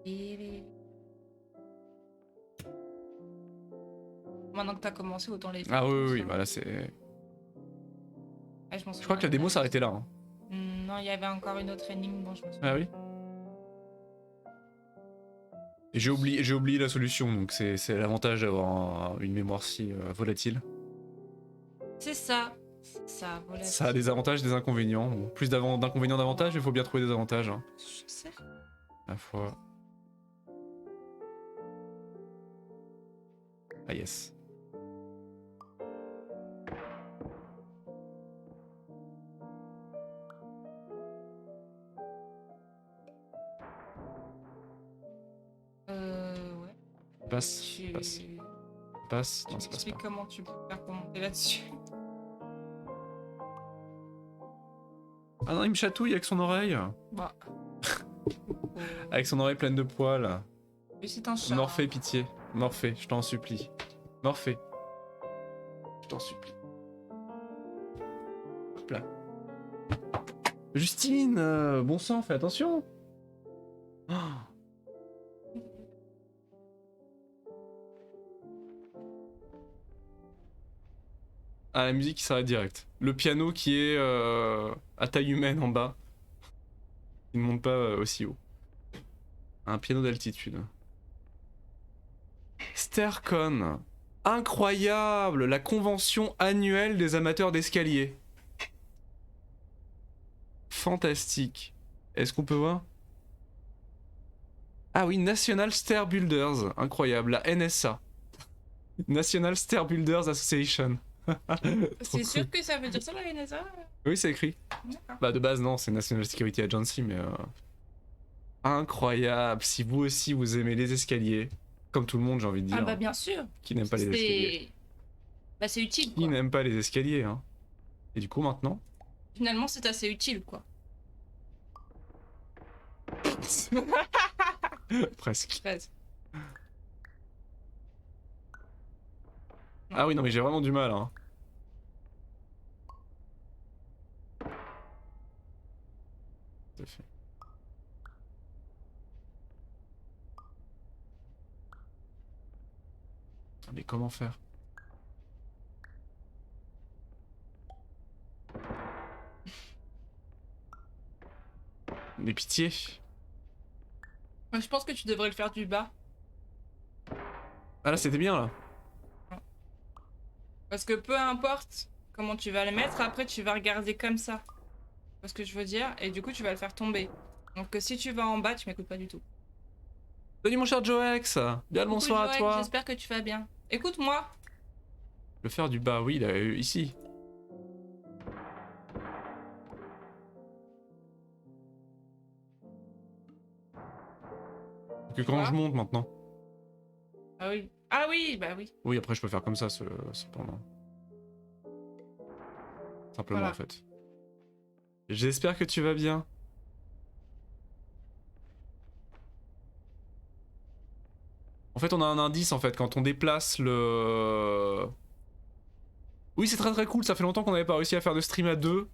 Speaker 2: Et Allez. Maintenant que t'as commencé, autant les faire.
Speaker 1: Ah oui,
Speaker 2: tous,
Speaker 1: oui,
Speaker 2: hein.
Speaker 1: bah là c'est...
Speaker 2: Ah, je m'en
Speaker 1: Je crois que la
Speaker 2: souviens
Speaker 1: démo
Speaker 2: pas.
Speaker 1: s'arrêtait là. Hein.
Speaker 2: Non, il y avait encore une autre énigme. Bon, je me souviens.
Speaker 1: Ah oui. Et j'ai oublié la solution, donc c'est l'avantage d'avoir une mémoire si volatile.
Speaker 2: C'est ça. C'est ça, voilà.
Speaker 1: Ça a des avantages et des inconvénients. Bon, plus d'inconvénients d'avantages, mais il faut bien trouver des avantages. Hein.
Speaker 2: Je sais.
Speaker 1: À la fois. Ah yes.
Speaker 2: Ouais.
Speaker 1: Passe,
Speaker 2: Tu...
Speaker 1: passe, passe.
Speaker 2: Tu
Speaker 1: Non, ça passe
Speaker 2: m'expliques
Speaker 1: pas.
Speaker 2: comment tu peux faire pour monter là-dessus.
Speaker 1: Ah non, il me chatouille avec son oreille.
Speaker 2: Bah.
Speaker 1: Avec son oreille pleine de poils.
Speaker 2: Mais c'est un chat.
Speaker 1: Morphée, pitié. Morphée, je t'en supplie. Morphée. Je t'en supplie. Hop là. Justine, bon sang, fais attention. Oh. Ah, la musique qui s'arrête direct. Le piano qui est à taille humaine en bas. Il ne monte pas aussi haut. Un piano d'altitude. SterCon. Incroyable! La convention annuelle des amateurs d'escalier. Fantastique. Est-ce qu'on peut voir? Ah oui, National Stair Builders. Incroyable. La NSA. National Stair Builders Association.
Speaker 2: C'est sûr que ça veut dire ça la NSA?
Speaker 1: Oui, c'est écrit.
Speaker 2: D'accord.
Speaker 1: Bah de base non, c'est National Security Agency, mais incroyable. Si vous aussi vous aimez les escaliers, comme tout le monde j'ai envie de dire,
Speaker 2: Ah bah bien sûr.
Speaker 1: qui n'aime pas les escaliers,
Speaker 2: C'est... Bah c'est utile
Speaker 1: qui
Speaker 2: quoi.
Speaker 1: n'aime pas les escaliers, hein. Et du coup maintenant,
Speaker 2: Finalement c'est assez utile quoi.
Speaker 1: presque.
Speaker 2: 13.
Speaker 1: Ah oui non mais j'ai vraiment du mal, hein. Tout à fait. Mais comment faire? Mais pitié.
Speaker 2: Moi, je pense que tu devrais le faire du bas.
Speaker 1: Ah là c'était bien là.
Speaker 2: Parce que peu importe comment tu vas le mettre, après tu vas regarder comme ça. Tu vois ce que je veux dire? Et du coup tu vas le faire tomber. Donc si tu vas en bas, tu m'écoutes pas du tout.
Speaker 1: Salut mon cher Joex. Bien le
Speaker 2: Coucou,
Speaker 1: bonsoir à
Speaker 2: Joël,
Speaker 1: toi.
Speaker 2: J'espère que tu vas bien. Écoute-moi.
Speaker 1: Le faire du bas, oui, là, ici. Que quand
Speaker 2: Quoi
Speaker 1: je monte maintenant.
Speaker 2: Ah oui. Ah oui, bah oui.
Speaker 1: Oui, après je peux faire comme ça, cependant. Simplement
Speaker 2: Voilà.
Speaker 1: en fait. J'espère que tu vas bien. En fait, on a un indice en fait quand on déplace le. Oui, c'est très très cool. Ça fait longtemps qu'on n'avait pas réussi à faire de stream à deux.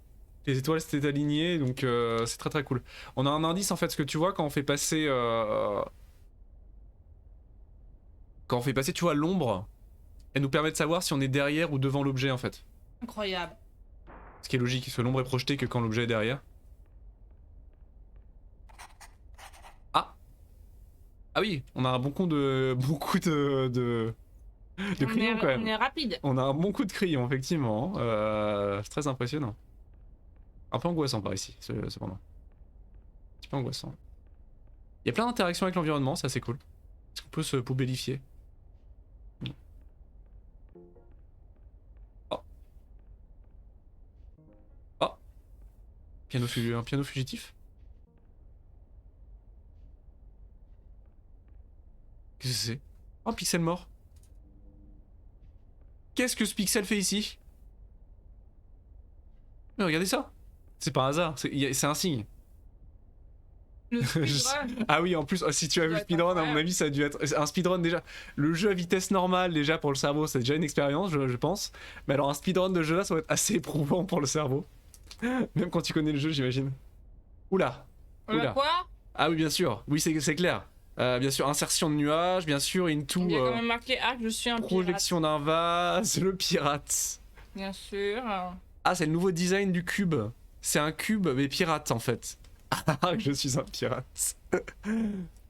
Speaker 1: Les étoiles s'étaient alignées, donc c'est très très cool. On a un indice en fait, ce que tu vois quand on fait passer. Quand on fait passer, tu vois, l'ombre, elle nous permet de savoir si on est derrière ou devant l'objet en fait.
Speaker 2: Incroyable.
Speaker 1: Ce qui est logique, parce que l'ombre est projetée que quand l'objet est derrière. Ah! Ah oui, on a un bon coup de. Beaucoup de crayons quand même.
Speaker 2: On est rapide.
Speaker 1: On a un bon coup de crayon, effectivement. C'est très impressionnant. Un peu angoissant par ici, cependant. Un petit peu angoissant. Il y a plein d'interactions avec l'environnement, c'est assez cool. Est-ce qu'on peut se poubellifier? Oh. Oh. Un piano fugitif? Qu'est-ce que c'est? Oh, pixel mort. Qu'est-ce que ce pixel fait ici? Mais regardez ça. C'est pas un hasard, c'est un signe.
Speaker 2: Le speedrun.
Speaker 1: Ah oui, en plus, si tu as vu le
Speaker 2: doit être
Speaker 1: speedrun, à mon
Speaker 2: incroyable.
Speaker 1: avis, ça a dû être un speedrun déjà. Le jeu à vitesse normale, déjà pour le cerveau, c'est déjà une expérience, je pense. Mais alors, un speedrun de jeu là, ça va être assez éprouvant pour le cerveau. Même quand tu connais le jeu, j'imagine. Oula,
Speaker 2: Oula,
Speaker 1: Oula.
Speaker 2: quoi?
Speaker 1: Ah oui, bien sûr, oui, c'est clair. Bien sûr, insertion de nuages, bien sûr, into
Speaker 2: Il y a quand même marqué arc, je suis un pirate.
Speaker 1: projection d'un vase, le pirate.
Speaker 2: Bien sûr.
Speaker 1: Ah, c'est le nouveau design du cube. C'est un cube mais pirate en fait. Ah, je suis un pirate.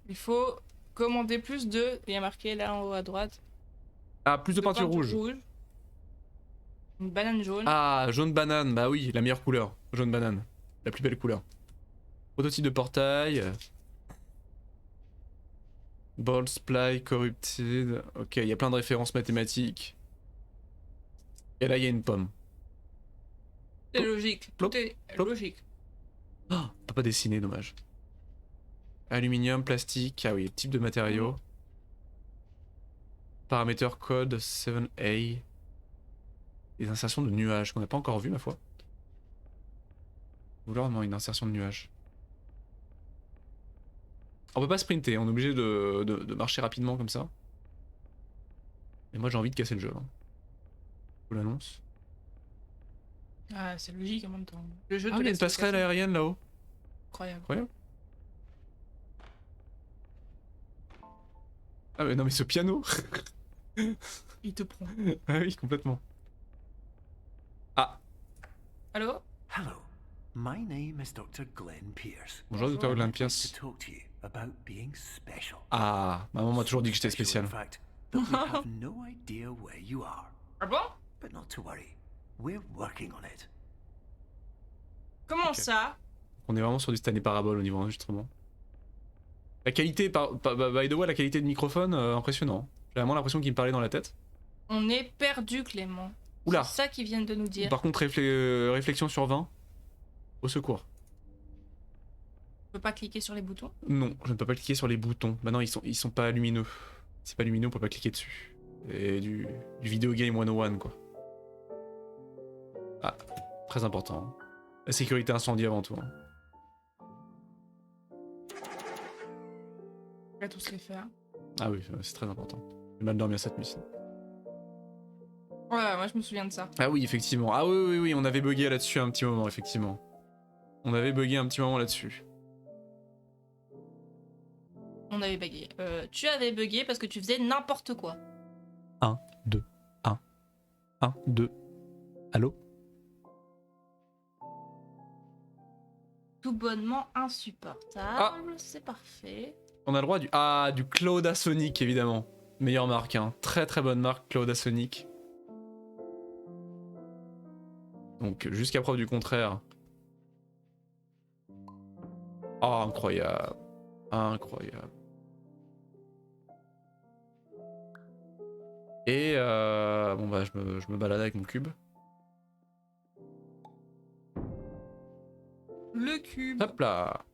Speaker 2: Il faut commander plus de. Il y a marqué là en haut à droite.
Speaker 1: Ah, plus de peinture rouge.
Speaker 2: Une banane jaune.
Speaker 1: Ah, jaune banane, bah oui, la meilleure couleur. Jaune banane, la plus belle couleur. Prototype de portail. Ball Supply, Corrupted. Ok, il y a plein de références mathématiques. Et là, il y a une pomme.
Speaker 2: C'est logique.
Speaker 1: Plop,
Speaker 2: Tout est
Speaker 1: plop.
Speaker 2: logique.
Speaker 1: Oh, on peut pas dessiner, dommage. Aluminium, plastique, ah oui, type de matériaux. Paramètres code 7A. Les insertions de nuages qu'on n'a pas encore vu, ma foi. Ou alors, non, une insertion de nuages. On peut pas sprinter, on est obligé de marcher rapidement comme ça. Et moi j'ai envie de casser le jeu. Hein. Je vous l'annonce.
Speaker 2: Ah, c'est logique en même temps. Le jeu
Speaker 1: Ah,
Speaker 2: te
Speaker 1: il y a une
Speaker 2: laisse
Speaker 1: passerelle
Speaker 2: casser.
Speaker 1: aérienne là-haut.
Speaker 2: Incroyable.
Speaker 1: Incroyable. Ah mais non mais ce piano.
Speaker 2: Il te prend.
Speaker 1: Ah oui, complètement. Ah,
Speaker 2: Allô?
Speaker 3: Hello, my name is Dr. Glenn Pierce.
Speaker 1: bonjour Dr.
Speaker 3: I'd
Speaker 1: Glenn
Speaker 3: like
Speaker 1: Pierce.
Speaker 3: to talk to you about being special.
Speaker 1: Ah, maman m'a toujours dit que j'étais
Speaker 3: Special,
Speaker 1: spécial.
Speaker 3: in fact, that we have no idea where you are.
Speaker 2: Ah bon?
Speaker 3: But not to worry, we're working on it.
Speaker 2: Comment
Speaker 1: Ok.
Speaker 2: ça?
Speaker 1: On est vraiment sur du Stanley Parabole au niveau enregistrement. La qualité, by the way, la qualité de microphone, impressionnant. J'ai vraiment l'impression qu'il me parlait dans la tête.
Speaker 2: On est perdu, Clément.
Speaker 1: Oula.
Speaker 2: C'est ça qu'ils viennent de nous dire.
Speaker 1: Par contre, réflexion sur 20. Au secours.
Speaker 2: On peut pas cliquer sur les boutons.
Speaker 1: Non, je ne peux pas cliquer sur les boutons. Maintenant, ils sont pas lumineux. C'est pas lumineux, on peut pas cliquer dessus. Et du video game 101 quoi. Ah, très important. Hein. La sécurité incendie avant tout. Hein.
Speaker 2: On va tous les faire.
Speaker 1: Ah oui, c'est très important. J'ai mal dormi cette nuit.
Speaker 2: Ouais, moi je me souviens de ça.
Speaker 1: Ah oui, effectivement. Ah oui, on avait bugué là-dessus un petit moment, effectivement. On avait bugué un petit moment là-dessus.
Speaker 2: On avait bugué. Tu avais bugué parce que tu faisais n'importe quoi.
Speaker 1: 1, 2, 1. 1, 2. Allô?
Speaker 2: Tout bonnement insupportable. C'est parfait.
Speaker 1: On a le droit du Claudasonic, évidemment. Meilleure marque, hein. Très très bonne marque, Claudasonic. Donc, jusqu'à preuve du contraire. Oh, incroyable. Incroyable. Et bon bah, je me balade avec mon cube.
Speaker 2: Le cube.
Speaker 1: Hop là.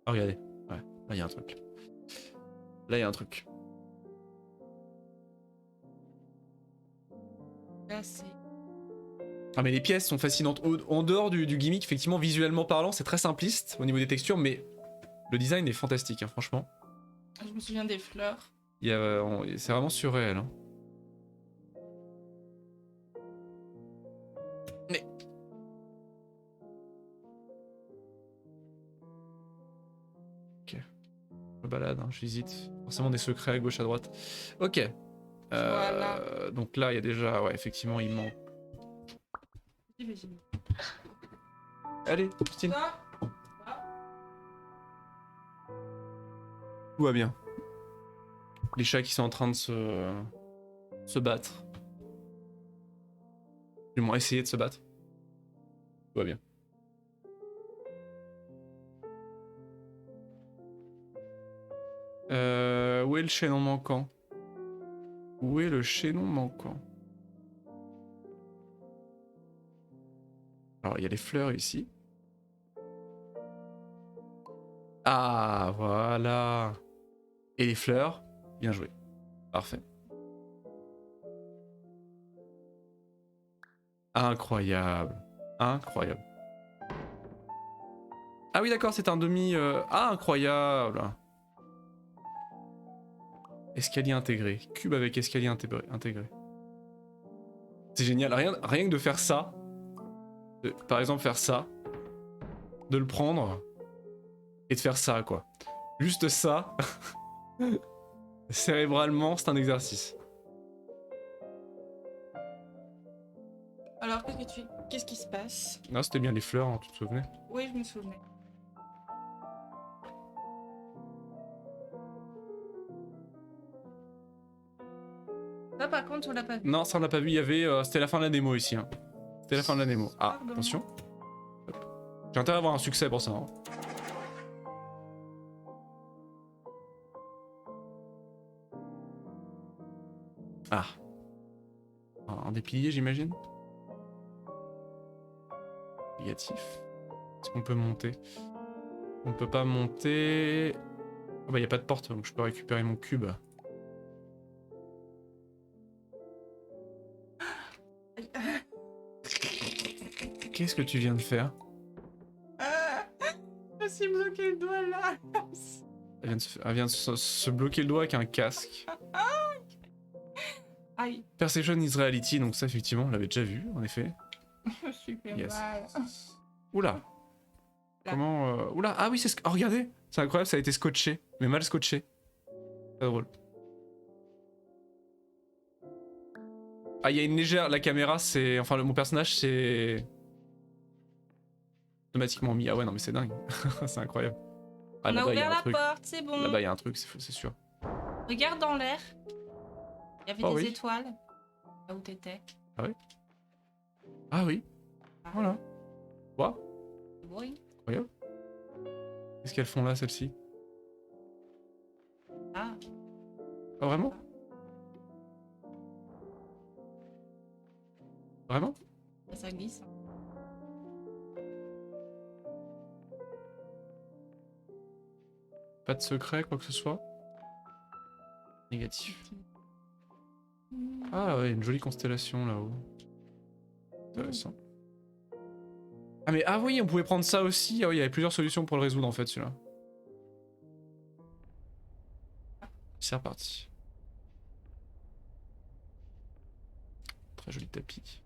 Speaker 1: Oh, regardez. Ouais, là il y a un truc. Là il y a un truc.
Speaker 2: Là, c'est...
Speaker 1: Ah mais les pièces sont fascinantes. En dehors du gimmick, effectivement, visuellement parlant, c'est très simpliste au niveau des textures, mais le design est fantastique, hein, franchement.
Speaker 2: Je me souviens des fleurs.
Speaker 1: C'est vraiment surréel. Hein. Mais... Ok. Je me balade, hein, j'hésite. Forcément des secrets à gauche, à droite. Ok.
Speaker 2: Voilà.
Speaker 1: Donc là, il y a déjà... Ouais, effectivement, il manque... Allez, Justine.
Speaker 2: Ça,
Speaker 1: Tout va bien. Les chats qui sont en train de se battre. Du moins essayer de se battre. Tout va bien. Où est le chaînon manquant? Où est le chaînon manquant? Alors il y a les fleurs ici. Ah voilà. Et les fleurs, bien joué. Parfait. Incroyable. Incroyable. Ah oui d'accord, c'est un demi... Ah incroyable. Escalier intégré. Cube avec escalier intégré. C'est génial. Rien que de faire ça. Par exemple faire ça. De le prendre. et de faire ça, quoi. Juste ça, cérébralement, c'est un exercice.
Speaker 2: Alors, qu'est-ce qui se passe?
Speaker 1: Non, c'était bien les fleurs, hein, tu te souvenais?
Speaker 2: Oui, je me souvenais. Ça, par contre, on l'a pas vu.
Speaker 1: Non, ça on l'a pas vu, il y avait... c'était la fin de la démo ici. Hein. C'était la fin de la démo. Ah,
Speaker 2: Pardon.
Speaker 1: attention. Hop. J'ai intérêt à avoir un succès pour ça. Hein. Ah. Un des piliers, j'imagine. Négatif. Est-ce qu'on peut monter? On ne peut pas monter... Oh bah y a pas de porte, donc je peux récupérer mon cube. Qu'est-ce que tu viens de faire?
Speaker 2: Je me suis bloqué le doigt là.
Speaker 1: Elle vient de se bloquer le doigt avec un casque.
Speaker 2: Aïe,
Speaker 1: Perception is reality, donc ça effectivement on l'avait déjà vu, en effet.
Speaker 2: je me suis fait
Speaker 1: Yes.
Speaker 2: mal.
Speaker 1: Oula.
Speaker 2: Là.
Speaker 1: Comment... Oula, ah oui, c'est... Oh, regardez. C'est incroyable, ça a été scotché, mais mal scotché. Très drôle. Ah, il y a une légère... La caméra, c'est... Enfin, mon personnage, c'est... Automatiquement mis. Ah ouais, non mais c'est dingue. C'est incroyable. Ah,
Speaker 2: On a
Speaker 1: là-bas, il y
Speaker 2: ouvert
Speaker 1: a un
Speaker 2: la
Speaker 1: truc.
Speaker 2: porte, c'est bon.
Speaker 1: Là-bas, il y a un truc, c'est sûr.
Speaker 2: Regarde dans l'air. Il y avait
Speaker 1: Oh
Speaker 2: des
Speaker 1: oui.
Speaker 2: étoiles. Là où t'étais.
Speaker 1: Ah oui.
Speaker 2: Ah.
Speaker 1: Voilà. Quoi?
Speaker 2: Oui.
Speaker 1: Incroyable. Qu'est-ce qu'elles font là, celles-ci?
Speaker 2: Ah.
Speaker 1: Ah, vraiment? Vraiment?
Speaker 2: Ça glisse.
Speaker 1: Pas de secret, quoi que ce soit? Négatif. Ah ouais, une jolie constellation là-haut. Intéressant. Ah mais ah oui, on pouvait prendre ça aussi. Ah oui, il y avait plusieurs solutions pour le résoudre en fait celui-là. C'est reparti. Très joli tapis.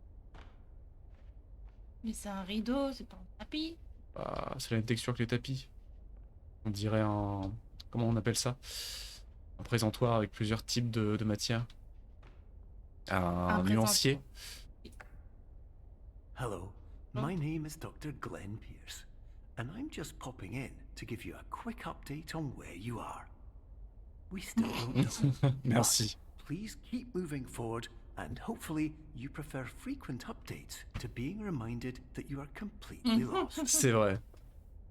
Speaker 2: Mais c'est un rideau, c'est pas un tapis.
Speaker 1: Ah, c'est la même texture que les tapis. On dirait un... Comment on appelle ça? Un présentoir avec plusieurs types de matières. Un nuancier.
Speaker 3: Hello, my name is Dr. Glenn Pierce, and I'm just popping in to give you a quick update on where you are. We still don't know.
Speaker 1: Merci.
Speaker 3: Please keep moving forward, and hopefully you prefer frequent updates to being reminded that you are completely lost.
Speaker 1: C'est vrai.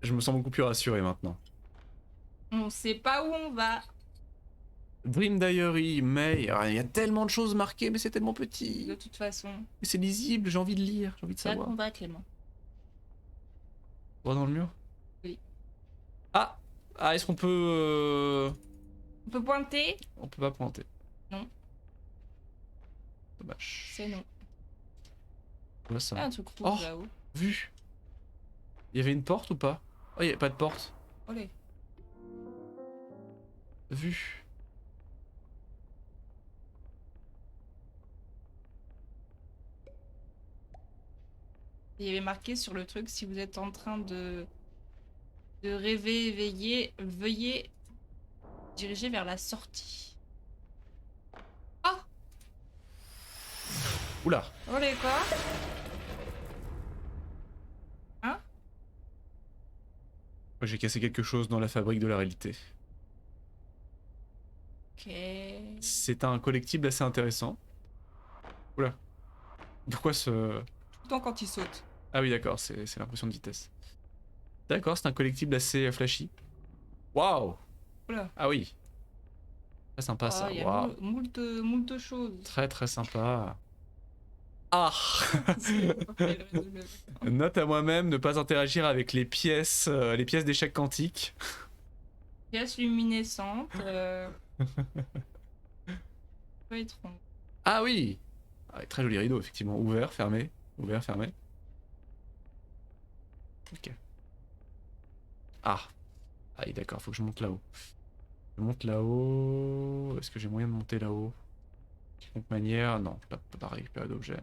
Speaker 1: Je me sens beaucoup plus rassuré maintenant.
Speaker 2: On sait pas où on va.
Speaker 1: Dream Diary, mais il y a tellement de choses marquées, mais c'est tellement petit.
Speaker 2: De toute façon.
Speaker 1: Mais c'est lisible, j'ai envie de lire, j'ai envie de
Speaker 2: Là
Speaker 1: savoir.
Speaker 2: qu'on va, Clément.
Speaker 1: Droit dans le mur?
Speaker 2: Oui.
Speaker 1: Ah, est-ce qu'on peut...
Speaker 2: On peut pointer?
Speaker 1: On peut pas pointer.
Speaker 2: Non.
Speaker 1: Dommage.
Speaker 2: C'est non.
Speaker 1: Quoi ça?
Speaker 2: Ah, un truc rouge
Speaker 1: Oh.
Speaker 2: là-haut.
Speaker 1: Vu. Il y avait une porte ou pas? Oh, il y avait pas de porte.
Speaker 2: Olé.
Speaker 1: Vu.
Speaker 2: Il y avait marqué sur le truc, si vous êtes en train de rêver, éveiller, veuillez diriger vers la sortie. Ah!
Speaker 1: Oula.
Speaker 2: Olé, quoi?
Speaker 1: J'ai cassé quelque chose dans la fabrique de la réalité.
Speaker 2: Ok.
Speaker 1: C'est un collectible assez intéressant. Oula. Pourquoi ce...
Speaker 2: Tout le temps quand il saute.
Speaker 1: Ah oui, d'accord, c'est l'impression de vitesse. D'accord, c'est un collectible assez flashy. Waouh!
Speaker 2: Oula.
Speaker 1: Ah oui. Très sympa
Speaker 2: Ah,
Speaker 1: ça,
Speaker 2: il y a
Speaker 1: waouh.
Speaker 2: moult choses.
Speaker 1: Très très sympa. Ah! Note à moi-même, ne pas interagir avec les pièces d'échecs quantiques.
Speaker 2: Pièce luminescente. Peu étrange.
Speaker 1: Ah oui! Ah, très joli rideau, effectivement. Ouvert, fermé. Ouvert, fermé. Ok. Ah! Ah oui, d'accord, faut que je monte là-haut. Je monte là-haut. Est-ce que j'ai moyen de monter là-haut? De toute manière, non, je peux pas récupérer d'objet.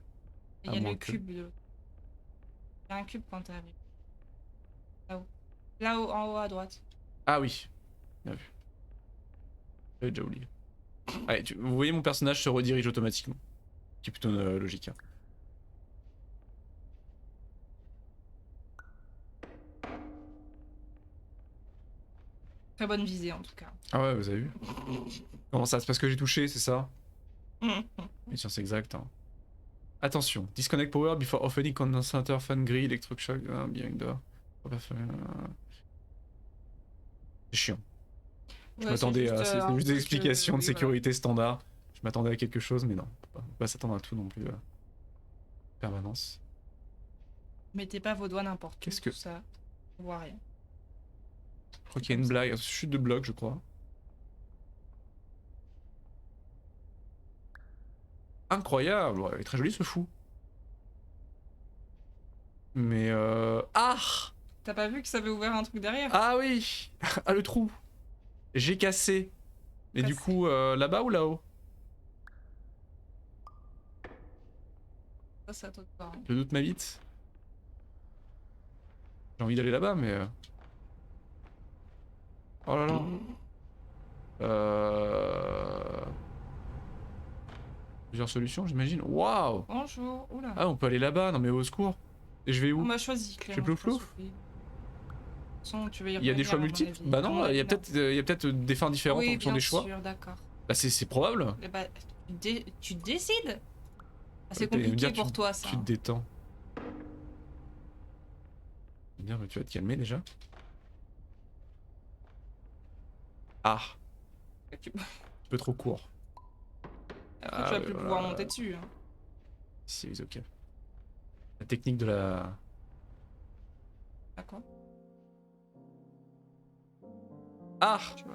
Speaker 2: Il
Speaker 1: À
Speaker 2: y a
Speaker 1: moins
Speaker 2: le
Speaker 1: que-
Speaker 2: cube. Il y a un cube quand t'arrives. Là-haut. Là-haut, en haut à droite.
Speaker 1: Ah oui, bien vu. J'avais déjà oublié. Allez, vous voyez mon personnage se redirige automatiquement. Qui est plutôt logique. Hein.
Speaker 2: Très bonne visée en tout cas.
Speaker 1: Ah ouais, vous avez vu. Comment ça? C'est parce que j'ai touché, c'est ça?
Speaker 2: Mhm.
Speaker 1: Mais tiens, c'est exact. Hein. Attention, disconnect power before opening condensator, fan grill, electric shock, bien door. C'est chiant. Je
Speaker 2: Ouais,
Speaker 1: m'attendais à. C'est
Speaker 2: un
Speaker 1: juste des
Speaker 2: truc,
Speaker 1: explications de
Speaker 2: oui, voilà.
Speaker 1: sécurité standard. Je m'attendais à quelque chose, mais non. On peut pas s'attendre à tout non plus. Permanence.
Speaker 2: Mettez pas vos doigts n'importe où.
Speaker 1: Qu'est-ce que-
Speaker 2: Ça, on voit rien.
Speaker 1: Je crois qu'il y a une blague, chute de bloc, je crois. Incroyable, ouais, il est très joli ce fou. Mais ah!
Speaker 2: T'as pas vu que ça avait ouvert un truc derrière?
Speaker 1: Ah oui! Ah le trou! J'ai cassé. Et du
Speaker 2: Cassé.
Speaker 1: coup, là-bas ou là-haut?
Speaker 2: Ça, c'est à toi de voir. Hein.
Speaker 1: Je doute ma bite. J'ai envie d'aller là-bas, mais. Oh là là. Plusieurs solutions, j'imagine. Waouh!
Speaker 2: Bonjour. Oula.
Speaker 1: Ah, on peut aller là-bas, non mais au secours. Et je vais où?
Speaker 2: On m'a choisi, Clément.
Speaker 1: J'ai plouf plouf.
Speaker 2: De toute façon, tu vas y
Speaker 1: Il y a des
Speaker 2: revenir,
Speaker 1: choix
Speaker 2: à mon
Speaker 1: multiples?
Speaker 2: avis.
Speaker 1: Bah
Speaker 2: À
Speaker 1: non,
Speaker 2: mon
Speaker 1: il y a
Speaker 2: avis, non.
Speaker 1: peut-être des fins différentes en
Speaker 2: Oui,
Speaker 1: fonction
Speaker 2: bien
Speaker 1: des choix.
Speaker 2: sûr, d'accord.
Speaker 1: Bah c'est probable.
Speaker 2: Eh bah, tu décides. Ah, c'est
Speaker 1: Ouais, t'allais me
Speaker 2: compliqué
Speaker 1: dire,
Speaker 2: pour toi, ça.
Speaker 1: Tu te détends. Bien, mais tu vas te calmer déjà. Ah,
Speaker 2: Tu...
Speaker 1: un peu trop court.
Speaker 2: Après,
Speaker 1: Ah,
Speaker 2: tu vas
Speaker 1: ouais,
Speaker 2: plus
Speaker 1: voilà.
Speaker 2: pouvoir monter dessus. Hein.
Speaker 1: Si, oui, ok. La technique de la...
Speaker 2: D'accord.
Speaker 1: Ah!
Speaker 2: Tu vois.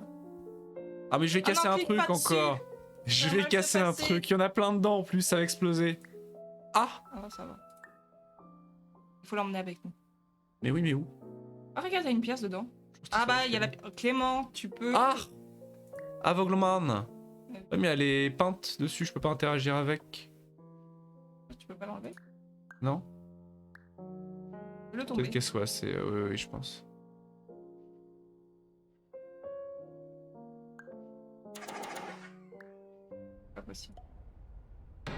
Speaker 1: Ah mais je vais
Speaker 2: Ah
Speaker 1: casser
Speaker 2: non,
Speaker 1: un
Speaker 2: clique
Speaker 1: truc
Speaker 2: pas dessus.
Speaker 1: encore. Je
Speaker 2: Ça
Speaker 1: vais
Speaker 2: va
Speaker 1: casser
Speaker 2: se
Speaker 1: un
Speaker 2: passer.
Speaker 1: truc. Il y en a plein dedans en plus, ça va exploser. Ah!
Speaker 2: Ah, ça va. Il faut l'emmener avec nous.
Speaker 1: Mais oui, mais où?
Speaker 2: Ah, regarde, il y a une pièce dedans.
Speaker 1: Je trouve que
Speaker 2: Ah
Speaker 1: ça
Speaker 2: bah,
Speaker 1: va
Speaker 2: il y a la...
Speaker 1: faire.
Speaker 2: Clément, tu peux...
Speaker 1: Ah! Aveuglement. Ouais, mais elle est peinte dessus, je peux pas interagir avec.
Speaker 2: Tu peux pas l'enlever?
Speaker 1: Non?
Speaker 2: Le tomber.
Speaker 1: Peut-être qu'elle soit, c'est... oui, je pense.
Speaker 2: Pas possible. C'est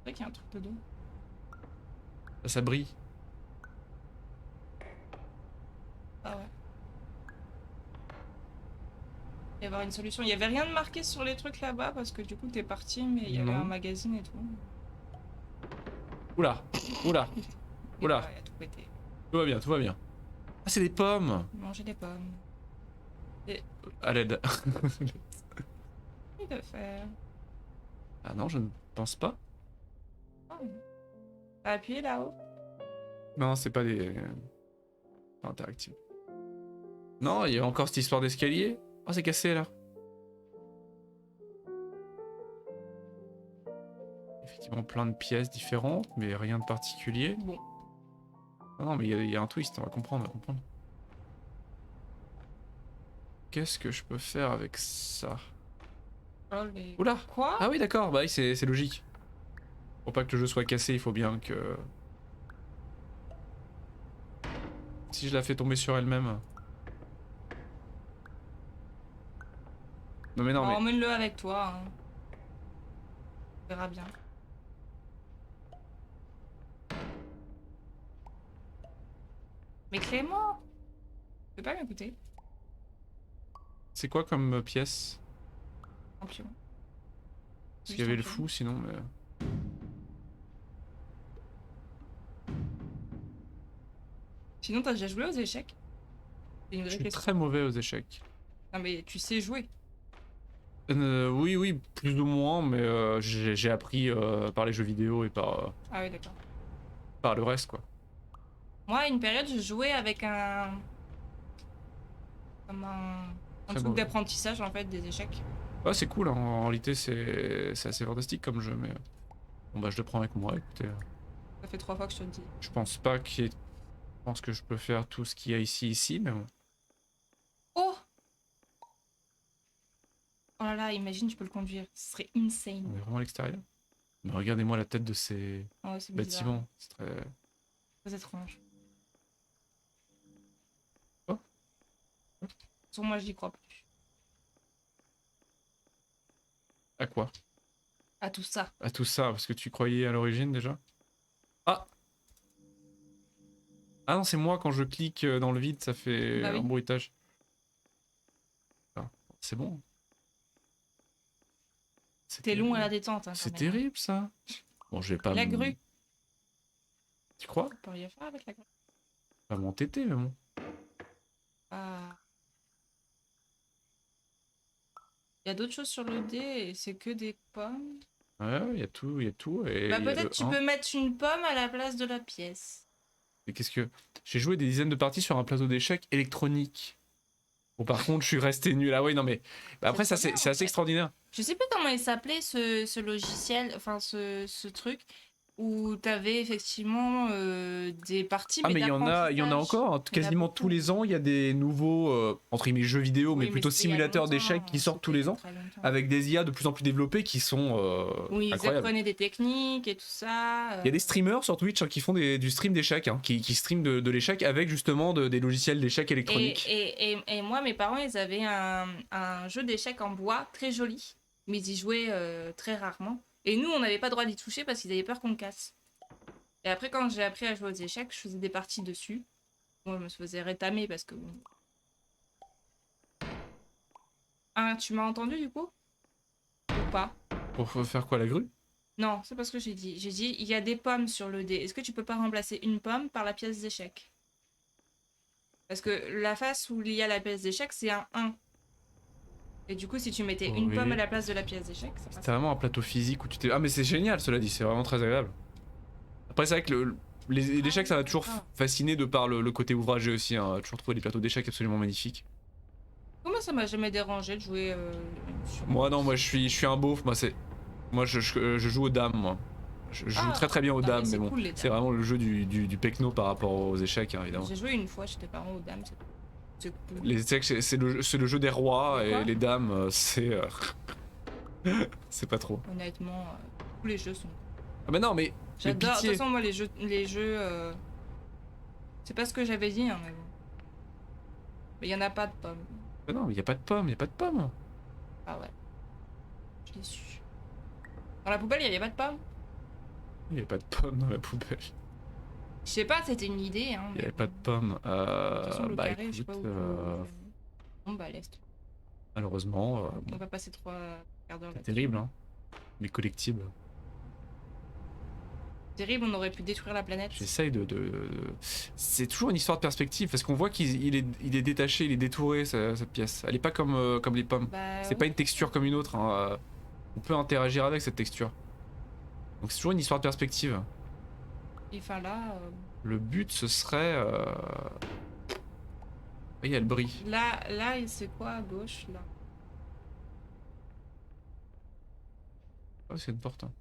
Speaker 2: vrai qu'il y a un truc dedans.
Speaker 1: Ça brille.
Speaker 2: Ah ouais. Il y avoir une solution. Il y avait rien de marqué sur les trucs là-bas parce que du coup t'es parti, mais il y avait
Speaker 1: Non.
Speaker 2: un magazine et tout.
Speaker 1: Oula! Oula!
Speaker 2: Et
Speaker 1: Oula.
Speaker 2: voilà, il y a tout pété.
Speaker 1: Tout va bien, tout va bien. Ah, c'est des pommes!
Speaker 2: Manger des pommes.
Speaker 1: À l'aide.
Speaker 2: Il peut faire.
Speaker 1: Ah non, je ne pense pas.
Speaker 2: Oh. Appuyer là-haut.
Speaker 1: Non, c'est pas des... pas interactifs. Non, il y a encore cette histoire d'escalier. Oh, c'est cassé là. Effectivement, plein de pièces différentes, mais rien de particulier.
Speaker 2: Bon.
Speaker 1: Ah non, mais il y a un twist, on va comprendre, on va comprendre. Qu'est-ce que je peux faire avec ça?
Speaker 2: Oh, les...
Speaker 1: Oula!
Speaker 2: Quoi?
Speaker 1: Ah oui, d'accord, bah oui, c'est logique. Pour pas que le jeu soit cassé, il faut bien que... Si je la fais tomber sur elle-même... Non mais non,
Speaker 2: Bah,
Speaker 1: mais...
Speaker 2: emmène-le avec toi. Hein. On verra bien. Mais Clément! Tu peux pas m'écouter?
Speaker 1: C'est quoi comme pièce?
Speaker 2: Champion.
Speaker 1: Parce qu'il y avait le fou sinon, mais...
Speaker 2: Sinon, t'as déjà joué aux échecs? C'est une
Speaker 1: Je
Speaker 2: vraie
Speaker 1: suis
Speaker 2: question.
Speaker 1: très mauvais aux échecs.
Speaker 2: Non, mais tu sais jouer.
Speaker 1: Oui, oui, plus ou moins, mais j'ai appris par les jeux vidéo et
Speaker 2: Ah oui, d'accord.
Speaker 1: par le reste, quoi.
Speaker 2: Moi, à une période, je jouais avec un. Comme un
Speaker 1: Très
Speaker 2: truc
Speaker 1: mauvais.
Speaker 2: d'apprentissage en fait des échecs.
Speaker 1: Ouais, c'est cool, hein. En réalité, c'est assez fantastique comme jeu, mais... Bon bah, je le prends avec moi, écoutez.
Speaker 2: Ça fait 3 fois que je te le dis.
Speaker 1: Je pense pas qu'il y ait... Je pense que je peux faire tout ce qu'il y a ici, mais bon.
Speaker 2: Oh! Oh là là, imagine, tu peux le conduire. Ce serait insane.
Speaker 1: On est vraiment à l'extérieur. Mais regardez-moi la tête de ces
Speaker 2: Oh, c'est bizarre.
Speaker 1: Bah, bâtiments. C'est très...
Speaker 2: Très étrange. façon, moi, j'y crois plus.
Speaker 1: À quoi?
Speaker 2: À tout ça.
Speaker 1: À tout ça, parce que tu croyais à l'origine déjà? Ah! Ah non, c'est moi quand je clique dans le vide, ça fait
Speaker 2: Bah oui.
Speaker 1: un bruitage. Ah, c'est bon.
Speaker 2: T'es long à la détente. Hein,
Speaker 1: C'est
Speaker 2: quand même.
Speaker 1: terrible ça. Bon, je vais pas
Speaker 2: La grue.
Speaker 1: Tu crois?
Speaker 2: On peut rien faire avec la grue.
Speaker 1: Pas m'entêter, mais bon.
Speaker 2: Ah. Il y a d'autres choses sur le dé et c'est que des pommes.
Speaker 1: Ouais, il y a tout, il y a tout. Et
Speaker 2: Bah
Speaker 1: il y a
Speaker 2: peut-être
Speaker 1: le
Speaker 2: tu
Speaker 1: 1.
Speaker 2: peux mettre une pomme à la place de la pièce.
Speaker 1: Mais qu'est-ce que... J'ai joué des dizaines de parties sur un plateau d'échecs électronique. Bon, par contre, je suis resté nul. Ah oui, non mais... Bah, après,
Speaker 2: C'est
Speaker 1: ça,
Speaker 2: trop bien,
Speaker 1: c'est
Speaker 2: en
Speaker 1: assez
Speaker 2: fait.
Speaker 1: extraordinaire.
Speaker 2: Je sais plus comment il s'appelait ce logiciel, enfin ce truc, où t'avais effectivement des parties,
Speaker 1: Ah
Speaker 2: mais
Speaker 1: mais il y en a
Speaker 2: d'apprentissage.
Speaker 1: encore, hein.
Speaker 2: Il y en a
Speaker 1: Quasiment
Speaker 2: beaucoup.
Speaker 1: tous les ans, il y a des nouveaux, entre guillemets, jeux vidéo, mais
Speaker 2: Oui,
Speaker 1: plutôt
Speaker 2: c'était il y a
Speaker 1: simulateurs
Speaker 2: longtemps,
Speaker 1: d'échecs qui sortent tous
Speaker 2: c'était il
Speaker 1: les
Speaker 2: y a
Speaker 1: ans,
Speaker 2: très longtemps.
Speaker 1: avec des IA de plus en plus développées qui sont
Speaker 2: Oui, ils
Speaker 1: incroyables.
Speaker 2: apprenaient des techniques et tout ça.
Speaker 1: Il y a des streamers sur Twitch qui font du stream d'échecs, hein, qui streament de l'échec avec justement des logiciels d'échecs électroniques.
Speaker 2: Et moi, mes parents, ils avaient un jeu d'échecs en bois très joli, mais ils y jouaient très rarement. Et nous, on n'avait pas le droit d'y toucher parce qu'ils avaient peur qu'on le casse. Et après, quand j'ai appris à jouer aux échecs, je faisais des parties dessus. Moi, je me faisais rétamer parce que... Ah, tu m'as entendu du coup? Ou pas?
Speaker 1: Pour faire quoi, la grue?
Speaker 2: Non, c'est pas ce que j'ai dit. J'ai dit, il y a des pommes sur le dé. Est-ce que tu peux pas remplacer une pomme par la pièce d'échec? Parce que la face où il y a la pièce d'échec, c'est un 1. Et du coup, si tu mettais une
Speaker 1: Oui.
Speaker 2: pomme à la place de la pièce d'échec, ça
Speaker 1: C'est
Speaker 2: passe.
Speaker 1: vraiment un plateau physique où tu t'es... Ah mais c'est génial, cela dit, c'est vraiment très agréable. Après c'est vrai que l'échec ça m'a toujours fasciné de par le côté ouvragé aussi, hein. J'ai toujours trouvé les plateaux d'échecs absolument magnifiques.
Speaker 2: Comment ça m'a jamais dérangé de jouer sur...
Speaker 1: Moi non, moi je suis un beauf, moi je joue aux dames, moi. Je joue très très bien aux dames, mais bon,
Speaker 2: cool, les
Speaker 1: c'est
Speaker 2: dames.
Speaker 1: vraiment le jeu du pecno par rapport aux échecs, hein, évidemment.
Speaker 2: J'ai joué une fois chez tes parents aux dames, c'est cool.
Speaker 1: Les échecs c'est le jeu des rois,
Speaker 2: Quoi
Speaker 1: et les dames c'est... c'est pas trop.
Speaker 2: Honnêtement, tous les jeux sont...
Speaker 1: Ah bah non mais...
Speaker 2: J'adore, de toute
Speaker 1: pitié.
Speaker 2: façon, moi, les jeux... C'est pas ce que j'avais dit, hein, mais bon. Mais il y en a pas de pommes.
Speaker 1: Ah non mais y a pas de pommes, y a pas de pommes.
Speaker 2: Ah ouais. Je l'ai su. Dans la poubelle, il y avait pas de pommes?
Speaker 1: Y a pas de pommes dans la poubelle.
Speaker 2: Je sais pas, c'était une idée, hein.
Speaker 1: Il
Speaker 2: mais
Speaker 1: n'y avait pas de pommes.
Speaker 2: De toute façon, le
Speaker 1: Bah
Speaker 2: carré, je sais pas
Speaker 1: écoute,
Speaker 2: où... Bon bah laisse.
Speaker 1: malheureusement,
Speaker 2: On
Speaker 1: bon,
Speaker 2: va passer 3 quarts d'heure
Speaker 1: c'est
Speaker 2: là-dessus.
Speaker 1: terrible, hein. Mais collectible.
Speaker 2: Terrible, on aurait pu détruire la planète.
Speaker 1: J'essaye C'est toujours une histoire de perspective, parce qu'on voit qu'il est détaché, il est détouré, cette pièce. Elle est pas comme les pommes.
Speaker 2: Bah,
Speaker 1: C'est
Speaker 2: ouais.
Speaker 1: pas une texture comme une autre, hein. On peut interagir avec cette texture. Donc c'est toujours une histoire de perspective.
Speaker 2: Et enfin là...
Speaker 1: Le but, ce serait... Oui, elle brille.
Speaker 2: Là, c'est quoi à gauche, là?
Speaker 1: Oh, c'est une porte. Hein.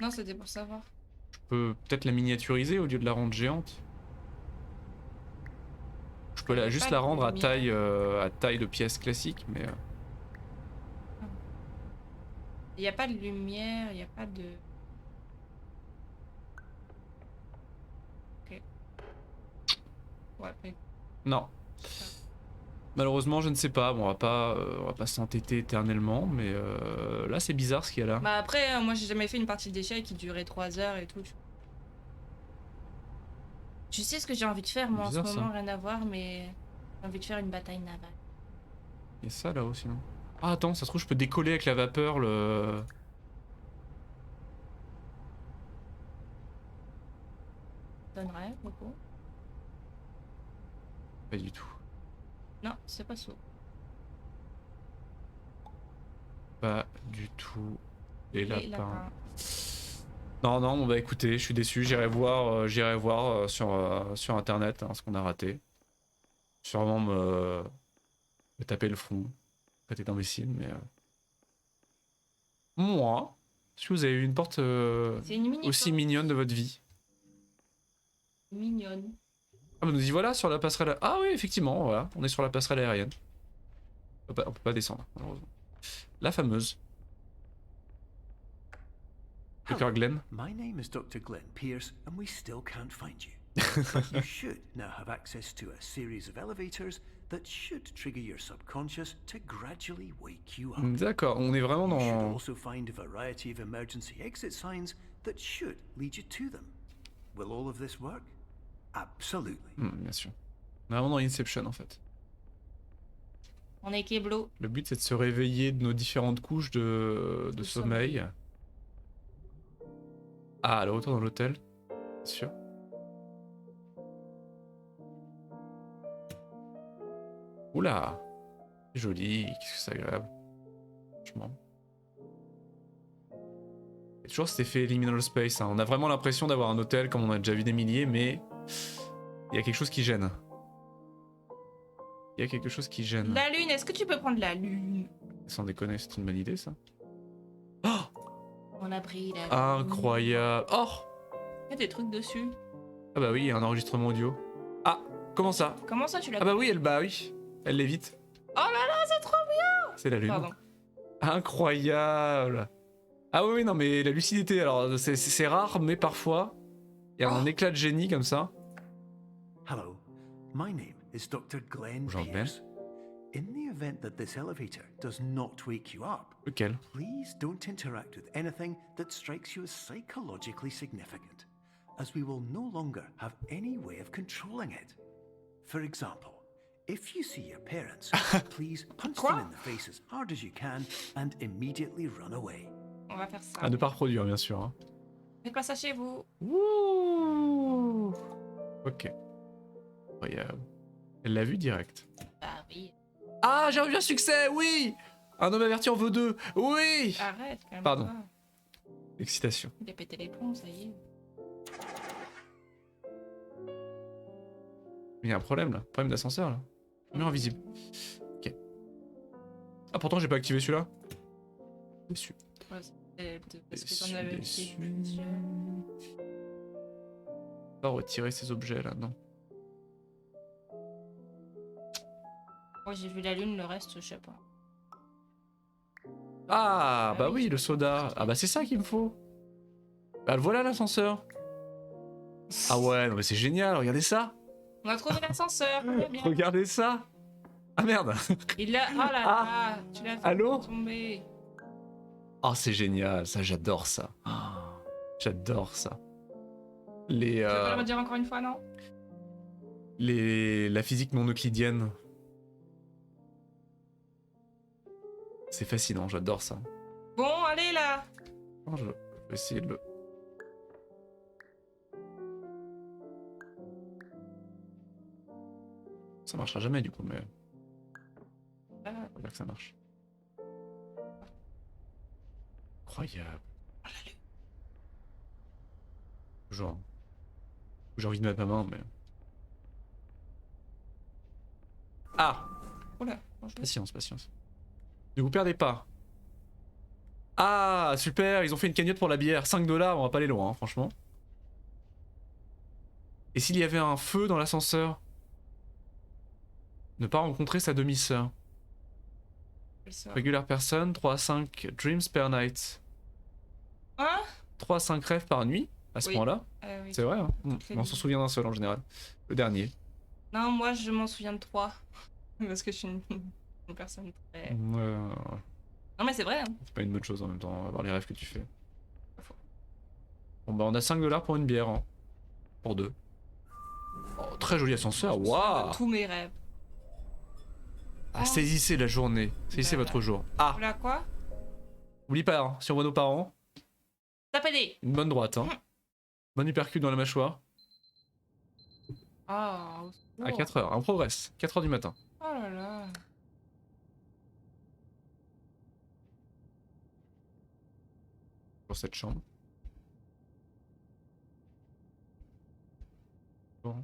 Speaker 2: Non, c'était pour savoir.
Speaker 1: Je peux peut-être la miniaturiser au lieu de la rendre géante. Je peux
Speaker 2: Il y a
Speaker 1: juste
Speaker 2: pas
Speaker 1: la
Speaker 2: de
Speaker 1: rendre à
Speaker 2: lumière.
Speaker 1: taille de pièce classique, mais...
Speaker 2: Il n'y a pas de lumière, il n'y a pas de... Ok. Ouais, mais...
Speaker 1: Non. Malheureusement, je ne sais pas. Bon, on va pas s'entêter éternellement, mais là, c'est bizarre ce qu'il y a là.
Speaker 2: Bah après, moi j'ai jamais fait une partie d'échecs qui durait 3 heures et tout. Tu sais ce que j'ai envie de faire, moi, en ce
Speaker 1: Bizarre, ça.
Speaker 2: moment, rien à voir, mais... J'ai envie de faire une bataille navale.
Speaker 1: Il y a ça là aussi, non? Ah, attends, ça se trouve, je peux décoller avec la vapeur le...
Speaker 2: Donnerait, beaucoup.
Speaker 1: Pas du tout.
Speaker 2: Non, c'est pas ça.
Speaker 1: Pas du tout. Les
Speaker 2: Les
Speaker 1: lapins.
Speaker 2: lapins.
Speaker 1: Non, non, bon, bah écoutez, je suis déçu. J'irai voir sur internet hein, ce qu'on a raté. Sûrement me taper le front. Peut-être imbécile, mais. Moi, est-ce que vous avez eu une porte
Speaker 2: C'est une mini
Speaker 1: aussi mignonne de votre vie?
Speaker 2: mignonne.
Speaker 1: Ah, bah nous y voilà sur la passerelle. Ah oui, effectivement, voilà, on est sur la passerelle aérienne. On peut pas descendre, malheureusement. La fameuse. Dr. Glenn.
Speaker 3: My name is Dr. Glenn Pierce, and we still can't find you. But you should now have access to a series of elevators that should trigger your subconscious to gradually wake you up.
Speaker 1: D'accord, on est vraiment
Speaker 3: You should
Speaker 1: dans...
Speaker 3: also find a variety of emergency exit signs that should lead you to them. Will all of this work? Absolutely.
Speaker 1: Bien sûr. On est vraiment dans Inception en fait.
Speaker 2: On est Keblo.
Speaker 1: Le but c'est de se réveiller de nos différentes couches de sommeil. Ah, le retour dans l'hôtel. Bien sûr. Oula, c'est joli, qu'est-ce que c'est agréable. Franchement. Il y a toujours cet effet liminal space. Hein. On a vraiment l'impression d'avoir un hôtel comme on a déjà vu des milliers, mais il y a quelque chose qui gêne. Il y a quelque chose qui gêne.
Speaker 2: La lune, est-ce que tu peux prendre la lune?
Speaker 1: Sans déconner, c'est une bonne idée ça.
Speaker 2: On a pris la lune.
Speaker 1: Incroyable. Oh!
Speaker 2: Il y a des trucs dessus.
Speaker 1: Ah bah oui, il y a un enregistrement audio. Ah, comment ça?
Speaker 2: Comment ça tu l'as
Speaker 1: Ah bah oui, elle l'évite.
Speaker 2: Oh là là, c'est trop bien!
Speaker 1: C'est la lune.
Speaker 2: Pardon.
Speaker 1: Incroyable. Ah oui, non mais la lucidité, alors c'est rare, mais parfois, il y a un éclat de génie comme ça.
Speaker 3: Hello, my name is Dr. Glenn
Speaker 1: Bonjour, Glenn.
Speaker 3: Pierce. In the event that this elevator does not wake you up,
Speaker 1: Lequel?
Speaker 3: please don't interact with anything that strikes you as psychologically significant, as we will no longer have any way of controlling it. For example, if you see your parents, please punch them in the face as hard as you can and immediately run away.
Speaker 2: On va faire ça.
Speaker 1: À ne pas reproduire, bien sûr. Hein.
Speaker 2: Faites pas ça chez vous.
Speaker 1: Wouh! Ok. Incroyable. Elle l'a vu direct.
Speaker 2: Ah oui.
Speaker 1: Ah, j'ai revu un succès, oui! Un homme averti en veut deux, oui!
Speaker 2: Arrête quand même.
Speaker 1: Pardon. Excitation.
Speaker 2: Il a pété les plombs, ça y est.
Speaker 1: Il y a un problème là, problème d'ascenseur là. Mur invisible. Ok. Ah, pourtant j'ai pas activé celui-là. Déçu.
Speaker 2: Ouais, parce que
Speaker 1: Déçu,
Speaker 2: t'en avais
Speaker 1: déçu.
Speaker 2: plusieurs.
Speaker 1: Pas retirer ces objets là, non.
Speaker 2: Moi j'ai vu la lune, le reste je sais pas.
Speaker 1: Ah, bah oui, le soda. Ah bah c'est ça qu'il me faut. Bah le voilà l'ascenseur. Ah ouais, non mais c'est génial, regardez ça.
Speaker 2: On a trouvé l'ascenseur. Très bien.
Speaker 1: Regardez ça. Ah merde.
Speaker 2: Il l'a. Oh là là, tu l'as fait
Speaker 1: Allô?
Speaker 2: tomber.
Speaker 1: Oh c'est génial, ça j'adore ça. Ah, j'adore ça. Les,
Speaker 2: Tu vas pas le redire encore une fois, non?
Speaker 1: la physique non euclidienne. C'est fascinant, j'adore ça.
Speaker 2: Bon, allez là.
Speaker 1: Oh, je vais essayer de le... Ça marchera jamais du coup, mais...
Speaker 2: Ah,
Speaker 1: Faut bien que ça marche. Incroyable. Genre... J'ai envie de mettre ma main, mais... Ah!
Speaker 2: oula, bonjour.
Speaker 1: Patience, patience. Ne vous perdez pas. Ah, super, ils ont fait une cagnotte pour la bière. 5 $, on va pas aller loin, hein, franchement. Et s'il y avait un feu dans l'ascenseur? Ne pas rencontrer sa demi-sœur.
Speaker 2: Ça.
Speaker 1: Regular person, 3 à 5 dreams per night.
Speaker 2: Hein?
Speaker 1: 3 à 5 rêves par nuit, à ce
Speaker 2: Oui.
Speaker 1: point-là.
Speaker 2: Oui.
Speaker 1: C'est vrai, hein.
Speaker 2: Très
Speaker 1: On
Speaker 2: bien.
Speaker 1: s'en souvient d'un seul en général. Le dernier.
Speaker 2: Non, moi je m'en souviens de 3. Parce que je suis une personne très. Non, mais c'est vrai. Hein.
Speaker 1: C'est pas une bonne chose en même temps, avoir les rêves que tu fais.
Speaker 2: Pas faux.
Speaker 1: Bon bah on a 5 $ pour une bière, hein. Pour 2. Oh, très joli ascenseur,
Speaker 2: Je me souviens
Speaker 1: waouh!
Speaker 2: de tous mes rêves.
Speaker 1: Ah, saisissez la journée, saisissez
Speaker 2: Voilà.
Speaker 1: votre jour. Ah,
Speaker 2: Voilà quoi?
Speaker 1: oublie pas, hein, si on voit nos parents,
Speaker 2: Tapez des.
Speaker 1: une bonne droite, hein. Bonne hypercute dans la mâchoire.
Speaker 2: Ah.
Speaker 1: À 4 heures, on progresse. 4 heures du matin.
Speaker 2: Oh là là.
Speaker 1: Pour cette chambre. Bon.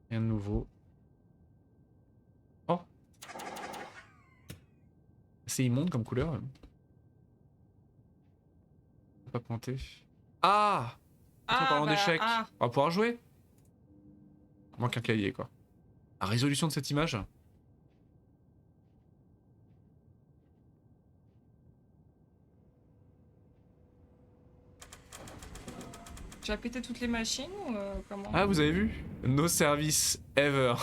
Speaker 1: Rien de nouveau. Oh! C'est immonde comme couleur. Faut pas pointer. Ah! En parlant d'échecs,
Speaker 2: ah.
Speaker 1: on va pouvoir jouer. Manque un clavier quoi. La résolution de cette image.
Speaker 2: Tu as pété toutes les machines ou comment?
Speaker 1: Ah, vous avez vu? No service ever.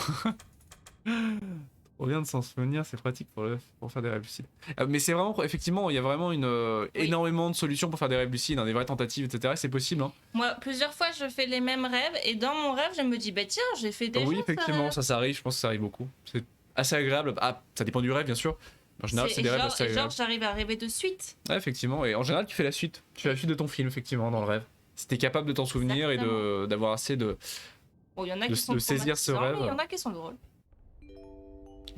Speaker 1: Trop bien de s'en souvenir, c'est pratique pour faire des rêves lucides. Mais c'est vraiment, effectivement, il y a vraiment énormément de solutions pour faire des rêves lucides, hein, des vraies tentatives, etc. C'est possible. Hein.
Speaker 2: Moi, plusieurs fois, je fais les mêmes rêves et dans mon rêve, je me dis, bah tiens, j'ai fait déjà
Speaker 1: Oui,
Speaker 2: ce
Speaker 1: effectivement,
Speaker 2: rêve.
Speaker 1: ça arrive, je pense que ça arrive beaucoup. C'est assez agréable. Ah, ça dépend du rêve, bien sûr. En général, c'est des rêves assez
Speaker 2: et genre,
Speaker 1: agréables.
Speaker 2: j'arrive à rêver de suite.
Speaker 1: Ouais, effectivement, et en général, tu fais la suite. Tu fais la suite de ton film, effectivement, dans le rêve. Si t'es capable de t'en souvenir et d'avoir assez de.
Speaker 2: Bon, il y en a
Speaker 1: de
Speaker 2: qui sont
Speaker 1: saisir ce
Speaker 2: traumatisants, mais il y
Speaker 1: rêve.
Speaker 2: en a qui sont drôles.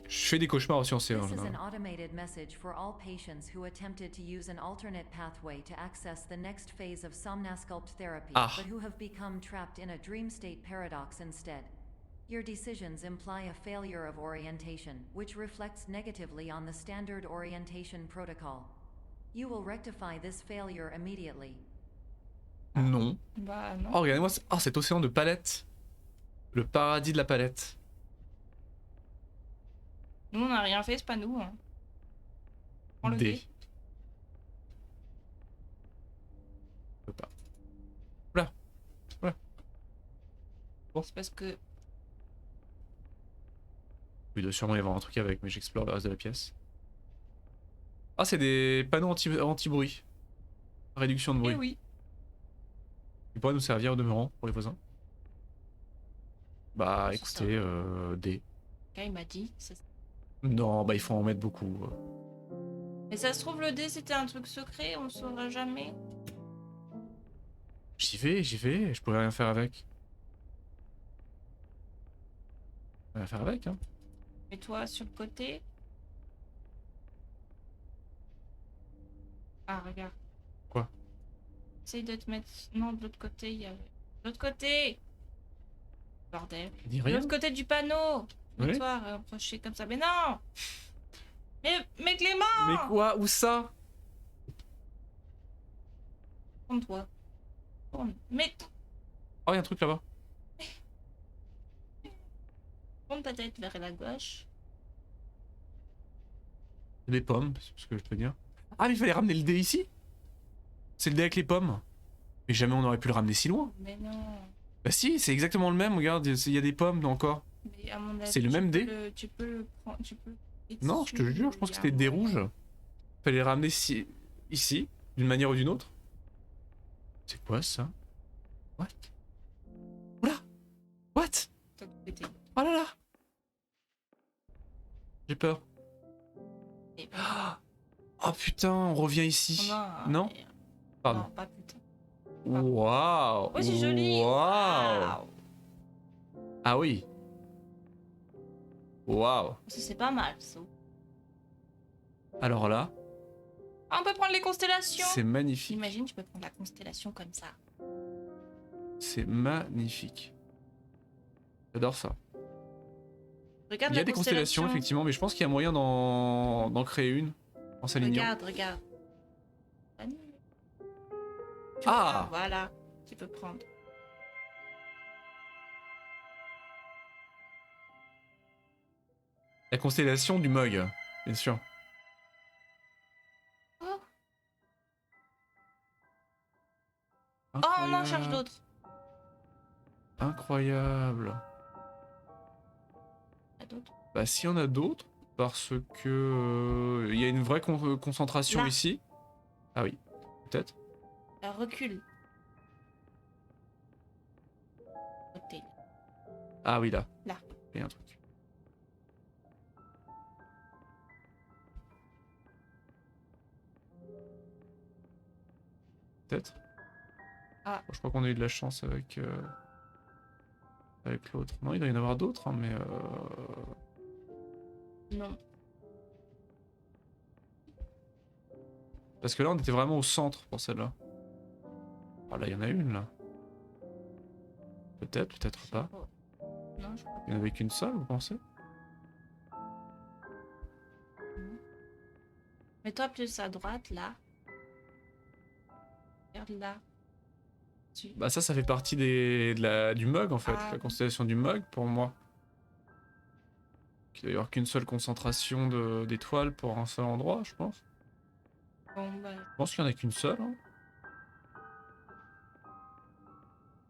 Speaker 1: Je fais des cauchemars aussi en
Speaker 4: This
Speaker 1: série en
Speaker 4: is
Speaker 1: général.
Speaker 4: an automated message for all patients who attempted to use an alternate pathway to access the next phase of Somnasculpt therapy,
Speaker 1: Ah.
Speaker 4: but who have become trapped in a dream state paradox instead. Your decisions imply a failure of orientation, which reflects negatively on the standard orientation protocol. You will rectify this failure immediately.
Speaker 1: Non.
Speaker 2: Bah non.
Speaker 1: Oh, regardez-moi cet océan de palettes. Le paradis de la palette.
Speaker 2: Nous, on n'a rien fait, c'est pas nous. Hein. Prends le
Speaker 1: D.
Speaker 2: dé.
Speaker 1: Je peux pas. Oula. Oula.
Speaker 2: C'est parce que
Speaker 1: Il doit sûrement y avoir un truc avec, mais j'explore le reste de la pièce. Ah, c'est des panneaux anti-bruit. Réduction de bruit.
Speaker 2: eh oui.
Speaker 1: Ils pourraient nous servir au demeurant pour les voisins. Bah
Speaker 2: C'est
Speaker 1: écoutez, D.
Speaker 2: Le gars, il m'a dit.
Speaker 1: Non, bah il faut en mettre beaucoup.
Speaker 2: Mais ça se trouve, le dé, c'était un truc secret, on le saura jamais.
Speaker 1: J'y vais, je pourrais rien faire avec. Rien faire avec, hein.
Speaker 2: Et toi, sur le côté. Ah, regarde.
Speaker 1: Quoi?
Speaker 2: Essaye de te mettre. Non, de l'autre côté, il y a. De l'autre côté! Bordel.
Speaker 1: Il dit
Speaker 2: De
Speaker 1: rien.
Speaker 2: l'autre côté du panneau!
Speaker 1: Oui.
Speaker 2: Mets-toi, approché comme ça. Mais non! Mais Clément!
Speaker 1: Mais quoi? Où ça?
Speaker 2: Tourne-toi. Tourne. Mais
Speaker 1: Oh, il y a un truc là-bas.
Speaker 2: tourne ta tête vers la gauche.
Speaker 1: Des pommes, c'est ce que je peux dire. Ah, mais il fallait ramener le dé ici? C'est le dé avec les pommes. Mais jamais on aurait pu le ramener si loin.
Speaker 2: Mais non.
Speaker 1: Bah si, c'est exactement le même, regarde, il y a des pommes encore.
Speaker 2: Mais à mon avis,
Speaker 1: C'est le même dé?
Speaker 2: Tu peux le prendre. Tu peux.
Speaker 1: Non, je te jure, je pense que c'était le dé rouge. Fallait le ramener ici, d'une manière ou d'une autre. C'est quoi ça? What? Oula! What? Oh là là! J'ai peur.
Speaker 2: Et
Speaker 1: Oh putain, on revient ici. Non?
Speaker 2: mais-
Speaker 1: Pardon.
Speaker 2: Non, pas putain.
Speaker 1: Waouh!
Speaker 2: Oh, c'est joli!
Speaker 1: Waouh!
Speaker 2: Waouh.
Speaker 1: Ah oui. Waouh!
Speaker 2: Ça, c'est pas mal, ça.
Speaker 1: Alors là,
Speaker 2: Ah, on peut prendre les constellations!
Speaker 1: c'est magnifique.
Speaker 2: Imagine, tu peux prendre la constellation comme ça.
Speaker 1: C'est magnifique. J'adore ça.
Speaker 2: Regarde
Speaker 1: Il y a
Speaker 2: la
Speaker 1: des constellations, effectivement, mais je pense qu'il y a moyen d'en créer une en s'alignant.
Speaker 2: Regarde.
Speaker 1: Ah!
Speaker 2: Voilà, tu peux prendre.
Speaker 1: La constellation du Mug, bien sûr.
Speaker 2: Oh, on en
Speaker 1: Incroyable.
Speaker 2: cherche d'autres.
Speaker 1: Incroyable.
Speaker 2: Il y a d'autres.
Speaker 1: Bah si on a d'autres, parce que il y a une vraie concentration
Speaker 2: Là.
Speaker 1: ici. Ah oui, peut-être.
Speaker 2: Recule. Côté.
Speaker 1: Ah oui là.
Speaker 2: Là.
Speaker 1: Il y a un truc. Peut-être.
Speaker 2: Ah.
Speaker 1: Bon, je crois qu'on a eu de la chance avec l'autre. Non, il doit y en avoir d'autres, hein, mais
Speaker 2: Non.
Speaker 1: parce que là on était vraiment au centre pour celle-là. Ah là il y en a une là. Peut-être, peut-être
Speaker 2: Je sais
Speaker 1: pas.
Speaker 2: Non, je crois
Speaker 1: Il n'y en avait qu'une seule, vous pensez?
Speaker 2: pas. Mets-toi plus à droite, là. Regarde là.
Speaker 1: Bah ça fait partie du Mug en fait,
Speaker 2: Ah.
Speaker 1: la constellation du Mug pour moi. Il doit y avoir qu'une seule concentration d'étoiles pour un seul endroit, je pense.
Speaker 2: Bon, bah.
Speaker 1: Je pense qu'il n'y en a qu'une seule. Hein.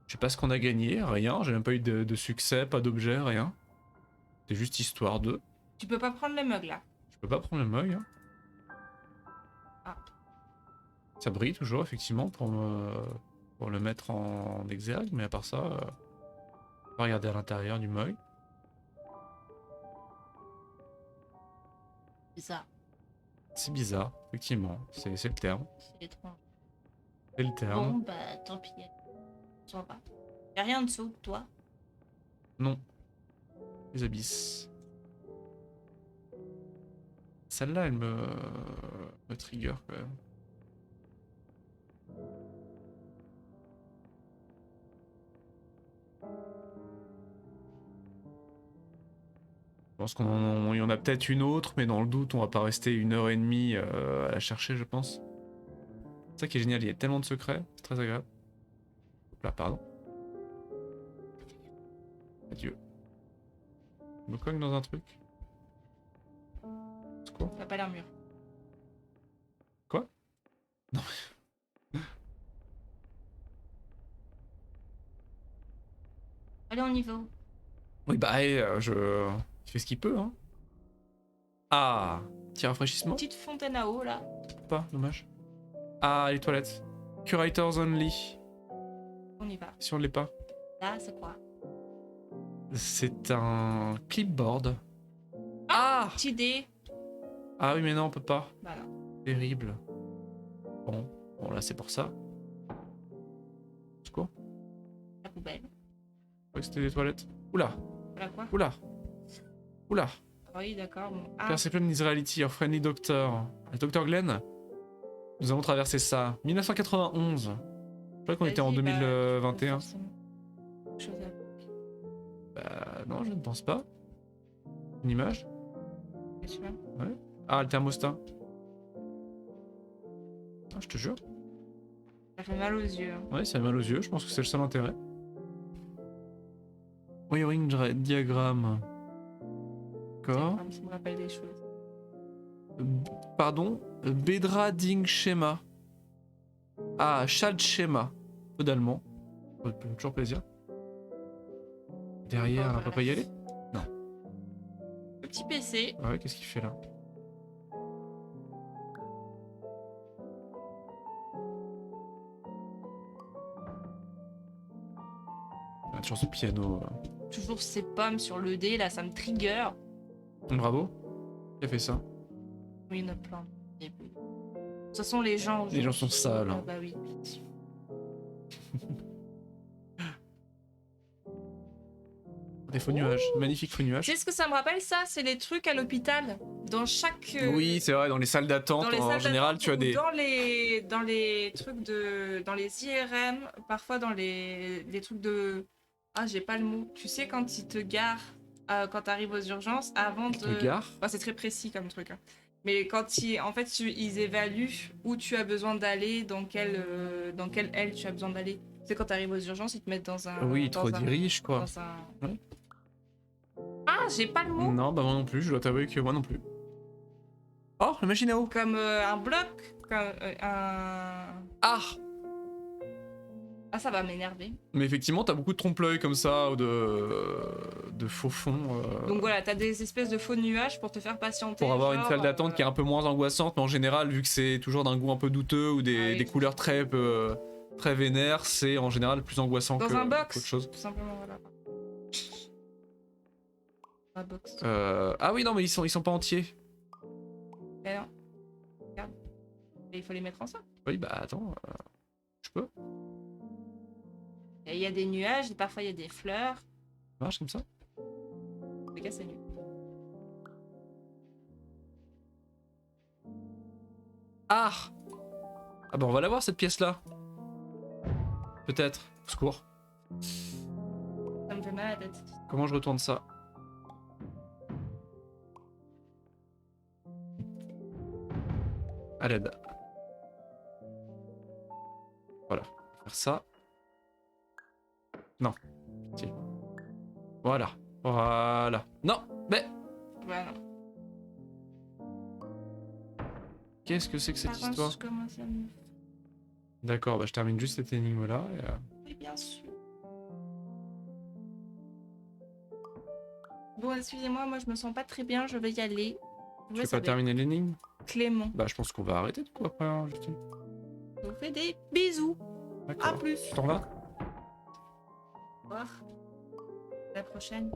Speaker 1: Je sais pas ce qu'on a gagné, rien. J'ai même pas eu de succès, pas d'objet, rien. C'est juste histoire de.
Speaker 2: Tu peux pas prendre les mugs là.
Speaker 1: Je peux pas prendre le mug. Hein.
Speaker 2: Ah.
Speaker 1: Ça brille toujours, effectivement, pour le mettre en exergue, mais à part ça, on va regarder à l'intérieur du mug.
Speaker 2: Bizarre.
Speaker 1: C'est bizarre, effectivement, c'est le terme.
Speaker 2: C'est étrange.
Speaker 1: C'est le terme.
Speaker 2: Bon, bah tant pis. On s'en va. Y'a rien en dessous, toi?
Speaker 1: Non. Les abysses. Celle-là, elle me trigger quand même. Je pense qu'il y en a peut-être une autre, mais dans le doute, on va pas rester 1h30 à la chercher, je pense. C'est ça qui est génial, il y a tellement de secrets, c'est très agréable. Hop là, pardon. Adieu. Je me cogne dans un truc. C'est quoi?
Speaker 2: Ça a pas l'air mûr.
Speaker 1: Quoi? Non.
Speaker 2: Allez, on y va.
Speaker 1: Oui, bah, il fait ce qu'il peut, hein. Ah, petit rafraîchissement?
Speaker 2: Petite fontaine à eau là.
Speaker 1: Pas, dommage. Ah, les toilettes. Curators only.
Speaker 2: On y va.
Speaker 1: Si on l'est pas.
Speaker 2: Là, c'est quoi?
Speaker 1: C'est un clipboard. Ah!
Speaker 2: Petite idée.
Speaker 1: Ah oui, mais non, on peut pas.
Speaker 2: Bah non.
Speaker 1: Terrible. Bon, là, c'est pour ça. C'est quoi?
Speaker 2: La poubelle.
Speaker 1: Je croyais que c'était des toilettes. Oula!
Speaker 2: Voilà quoi?
Speaker 1: Oula! Oula!
Speaker 2: Oui, d'accord. Bon. Ah,
Speaker 1: Persephone is reality, your friendly doctor. Dr Glenn? Nous avons traversé ça. 1991. Je crois qu'on était en
Speaker 2: vas-y, bah,
Speaker 1: 2021.
Speaker 2: forcément. Chose à-
Speaker 1: Bah non, je ne pense pas. Une image?
Speaker 2: Bien sûr.
Speaker 1: Ah, le thermostat. Ah, je te jure.
Speaker 2: Ça fait mal aux yeux. Hein.
Speaker 1: Ouais, ça a mal aux yeux, je pense que c'est le seul intérêt. Wiring diagramme. D'accord.
Speaker 2: Ça me rappelle des choses.
Speaker 1: Pardon, Bedrading schéma. Ah, Schad schéma. Peu d'allemand. Toujours plaisir. Derrière,
Speaker 2: Oh,
Speaker 1: on peut pas y aller?
Speaker 2: Le petit PC.
Speaker 1: Ouais, qu'est-ce qu'il fait là? Ah, toujours ce piano.
Speaker 2: Toujours ces pommes sur le dé, là, ça me trigger.
Speaker 1: Bravo. Qui a fait ça?
Speaker 2: Oui, il y en a plein. Et puis- De toute façon, les gens.
Speaker 1: Les gens sont sales.
Speaker 2: Ah
Speaker 1: Hein.
Speaker 2: bah oui.
Speaker 1: Des faux nuages. Magnifique faux
Speaker 2: Tu
Speaker 1: nuages.
Speaker 2: sais ce que ça me rappelle, ça? C'est les trucs à l'hôpital. Dans chaque.
Speaker 1: Oui, c'est vrai, dans les salles d'attente,
Speaker 2: dans les
Speaker 1: en
Speaker 2: salles
Speaker 1: général,
Speaker 2: d'attente
Speaker 1: tu as
Speaker 2: ou
Speaker 1: des.
Speaker 2: dans les trucs de. Dans les IRM, parfois dans les trucs de. Ah, j'ai pas le mot. Tu sais, quand ils te garent, quand t'arrives aux urgences, avant de.
Speaker 1: Le gare.
Speaker 2: Enfin, c'est très précis comme truc. Hein. Mais quand ils, en fait, ils évaluent où tu as besoin d'aller, dans quelle aile tu as besoin d'aller. Tu sais, quand t'arrives aux urgences, ils te mettent dans un.
Speaker 1: Oui, ils te
Speaker 2: dans un-
Speaker 1: redirigent, quoi.
Speaker 2: dans un-
Speaker 1: Ouais.
Speaker 2: Ah, j'ai pas le mot.
Speaker 1: Non, bah moi non plus, je dois t'avouer que moi non plus. Oh, la machine à eau.
Speaker 2: Comme un bloc, comme un.
Speaker 1: Ah!
Speaker 2: Ah, ça va m'énerver.
Speaker 1: Mais effectivement, t'as beaucoup de trompe-l'œil comme ça, ou de faux fonds.
Speaker 2: Donc voilà, t'as des espèces de faux nuages pour te faire patienter.
Speaker 1: Pour avoir une
Speaker 2: genre,
Speaker 1: salle d'attente qui est un peu moins angoissante, mais en général, vu que c'est toujours d'un goût un peu douteux ou
Speaker 2: Ah oui.
Speaker 1: des couleurs très vénères, c'est en général plus angoissant
Speaker 2: Dans
Speaker 1: que
Speaker 2: un box.
Speaker 1: qu'autre chose.
Speaker 2: Tout simplement, voilà. Un box.
Speaker 1: Ah oui, non, mais ils sont pas entiers.
Speaker 2: Eh non. Regarde. Et il faut les mettre ensemble.
Speaker 1: Oui, bah attends, je peux.
Speaker 2: Et il y a des nuages, et parfois il y a des fleurs.
Speaker 1: Ça marche comme ça?
Speaker 2: Les gars, c'est nul.
Speaker 1: Ah! Ah bah on va la voir cette pièce-là. Peut-être. Au secours.
Speaker 2: Ça me fait mal à la tête.
Speaker 1: Comment je retourne ça? À l'aide. Voilà. Faire ça. Non. Pitié. Voilà. Voilà. Non! Mais
Speaker 2: Voilà.
Speaker 1: qu'est-ce que c'est que cette
Speaker 2: Par contre,
Speaker 1: histoire?
Speaker 2: je commence à me...
Speaker 1: D'accord, bah je termine juste cette énigme-là. Et,
Speaker 2: Oui, bien sûr. Bon, excusez-moi, moi je me sens pas très bien, je vais y aller.
Speaker 1: Tu veux pas terminer l'énigme?
Speaker 2: Clément.
Speaker 1: Bah je pense qu'on va arrêter du coup après, hein, Justine.
Speaker 2: Je vous fais des bisous. À
Speaker 1: D'accord.
Speaker 2: plus.
Speaker 1: Tu t'en vas?
Speaker 2: Au revoir. À la prochaine.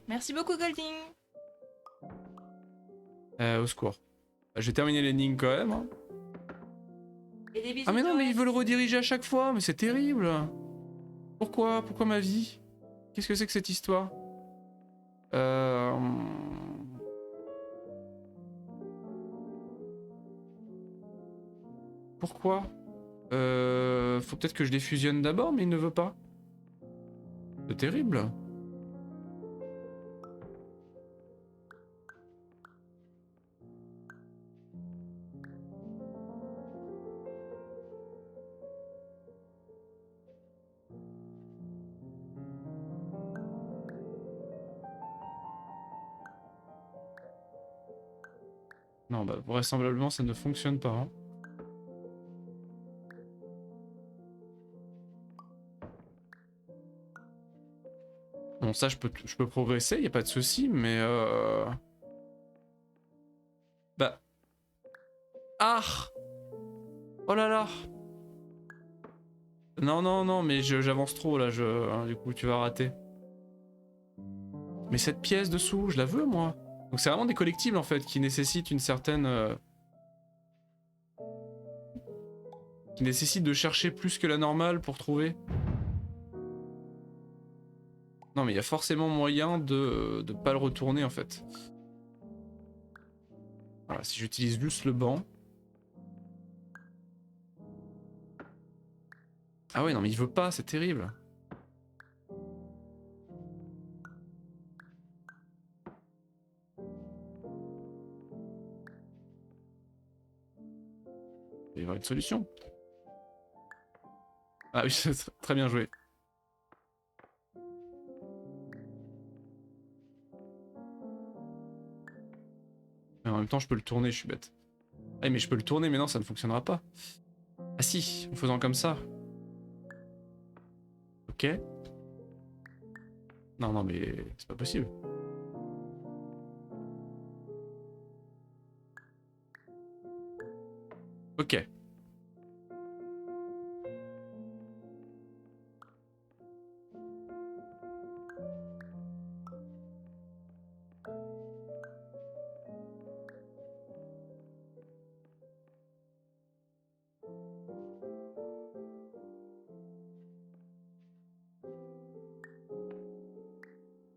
Speaker 2: Merci beaucoup, Golding.
Speaker 1: Au secours. J'ai terminé l'énigme quand même. Hein.
Speaker 2: Et des bisous.
Speaker 1: Ah mais non, mais
Speaker 2: Joël.
Speaker 1: il veut le rediriger à chaque fois, mais c'est terrible. Pourquoi? Pourquoi ma vie? Qu'est-ce que c'est que cette histoire? Pourquoi? Faut peut-être que je les fusionne d'abord, mais il ne veut pas. C'est terrible. Non, bah vraisemblablement ça ne fonctionne pas. Hein. Bon, ça je peux progresser, y a pas de souci, mais bah. Ah! Oh là là! Non, non, non, mais j'avance trop là, hein, du coup tu vas rater. Mais cette pièce dessous, je la veux moi. Donc c'est vraiment des collectibles en fait qui nécessitent une certaine... qui nécessitent de chercher plus que la normale pour trouver. Non mais il y a forcément moyen de pas le retourner en fait. Voilà, si j'utilise juste le banc. Ah ouais non mais il veut pas, c'est terrible. Il va y avoir une solution. Ah oui, c'est très bien joué. Mais en même temps, je peux le tourner, je suis bête. Ah mais je peux le tourner, mais non, ça ne fonctionnera pas. Ah si, en faisant comme ça. Ok. Non, non, mais c'est pas possible. Ok.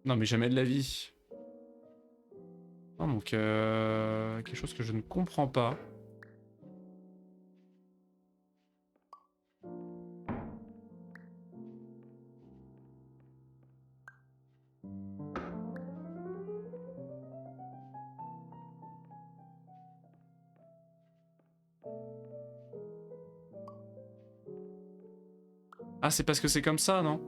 Speaker 1: Non, mais jamais de la vie. Non, donc quelque chose que je ne comprends pas. Ah, c'est parce que c'est comme ça, non?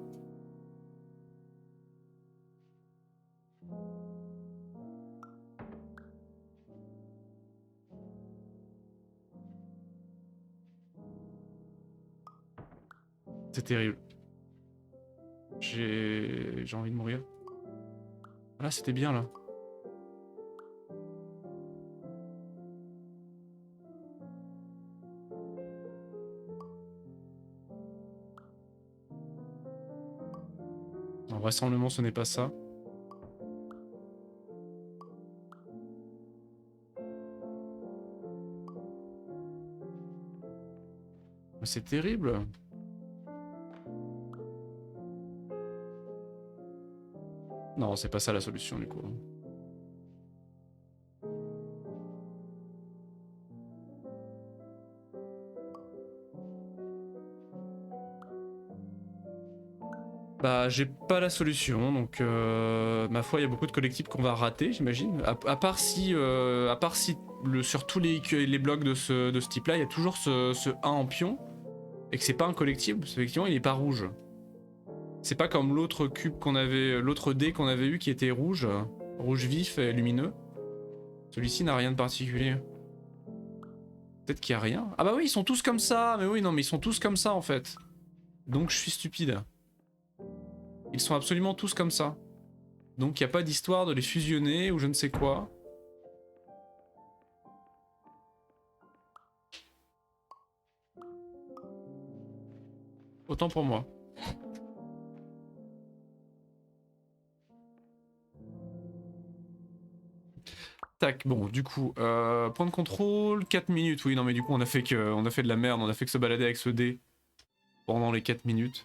Speaker 1: C'est terrible. J'ai envie de mourir. Ah, là, c'était bien, là. En vraisemblablement, ce n'est pas ça. Mais c'est terrible. Non, c'est pas ça la solution, du coup. Bah, j'ai pas la solution, donc ma foi, il y a beaucoup de collectibles qu'on va rater, j'imagine. À part si, sur tous les blocs de ce type-là, il y a toujours ce 1 en pion, et que c'est pas un collectible, parce qu'effectivement, il est pas rouge. C'est pas comme l'autre cube qu'on avait, l'autre dé qu'on avait eu qui était rouge, rouge vif et lumineux. Celui-ci n'a rien de particulier. Peut-être qu'il y a rien. Ah bah oui, ils sont tous comme ça. Mais oui, non, mais ils sont tous comme ça en fait. Donc je suis stupide. Ils sont absolument tous comme ça. Donc il n'y a pas d'histoire de les fusionner ou je ne sais quoi. Autant pour moi. Tac, bon, du coup, point de contrôle, 4 minutes. Oui, non, mais du coup, on a fait de la merde, on a fait que se balader avec ce dé pendant les 4 minutes.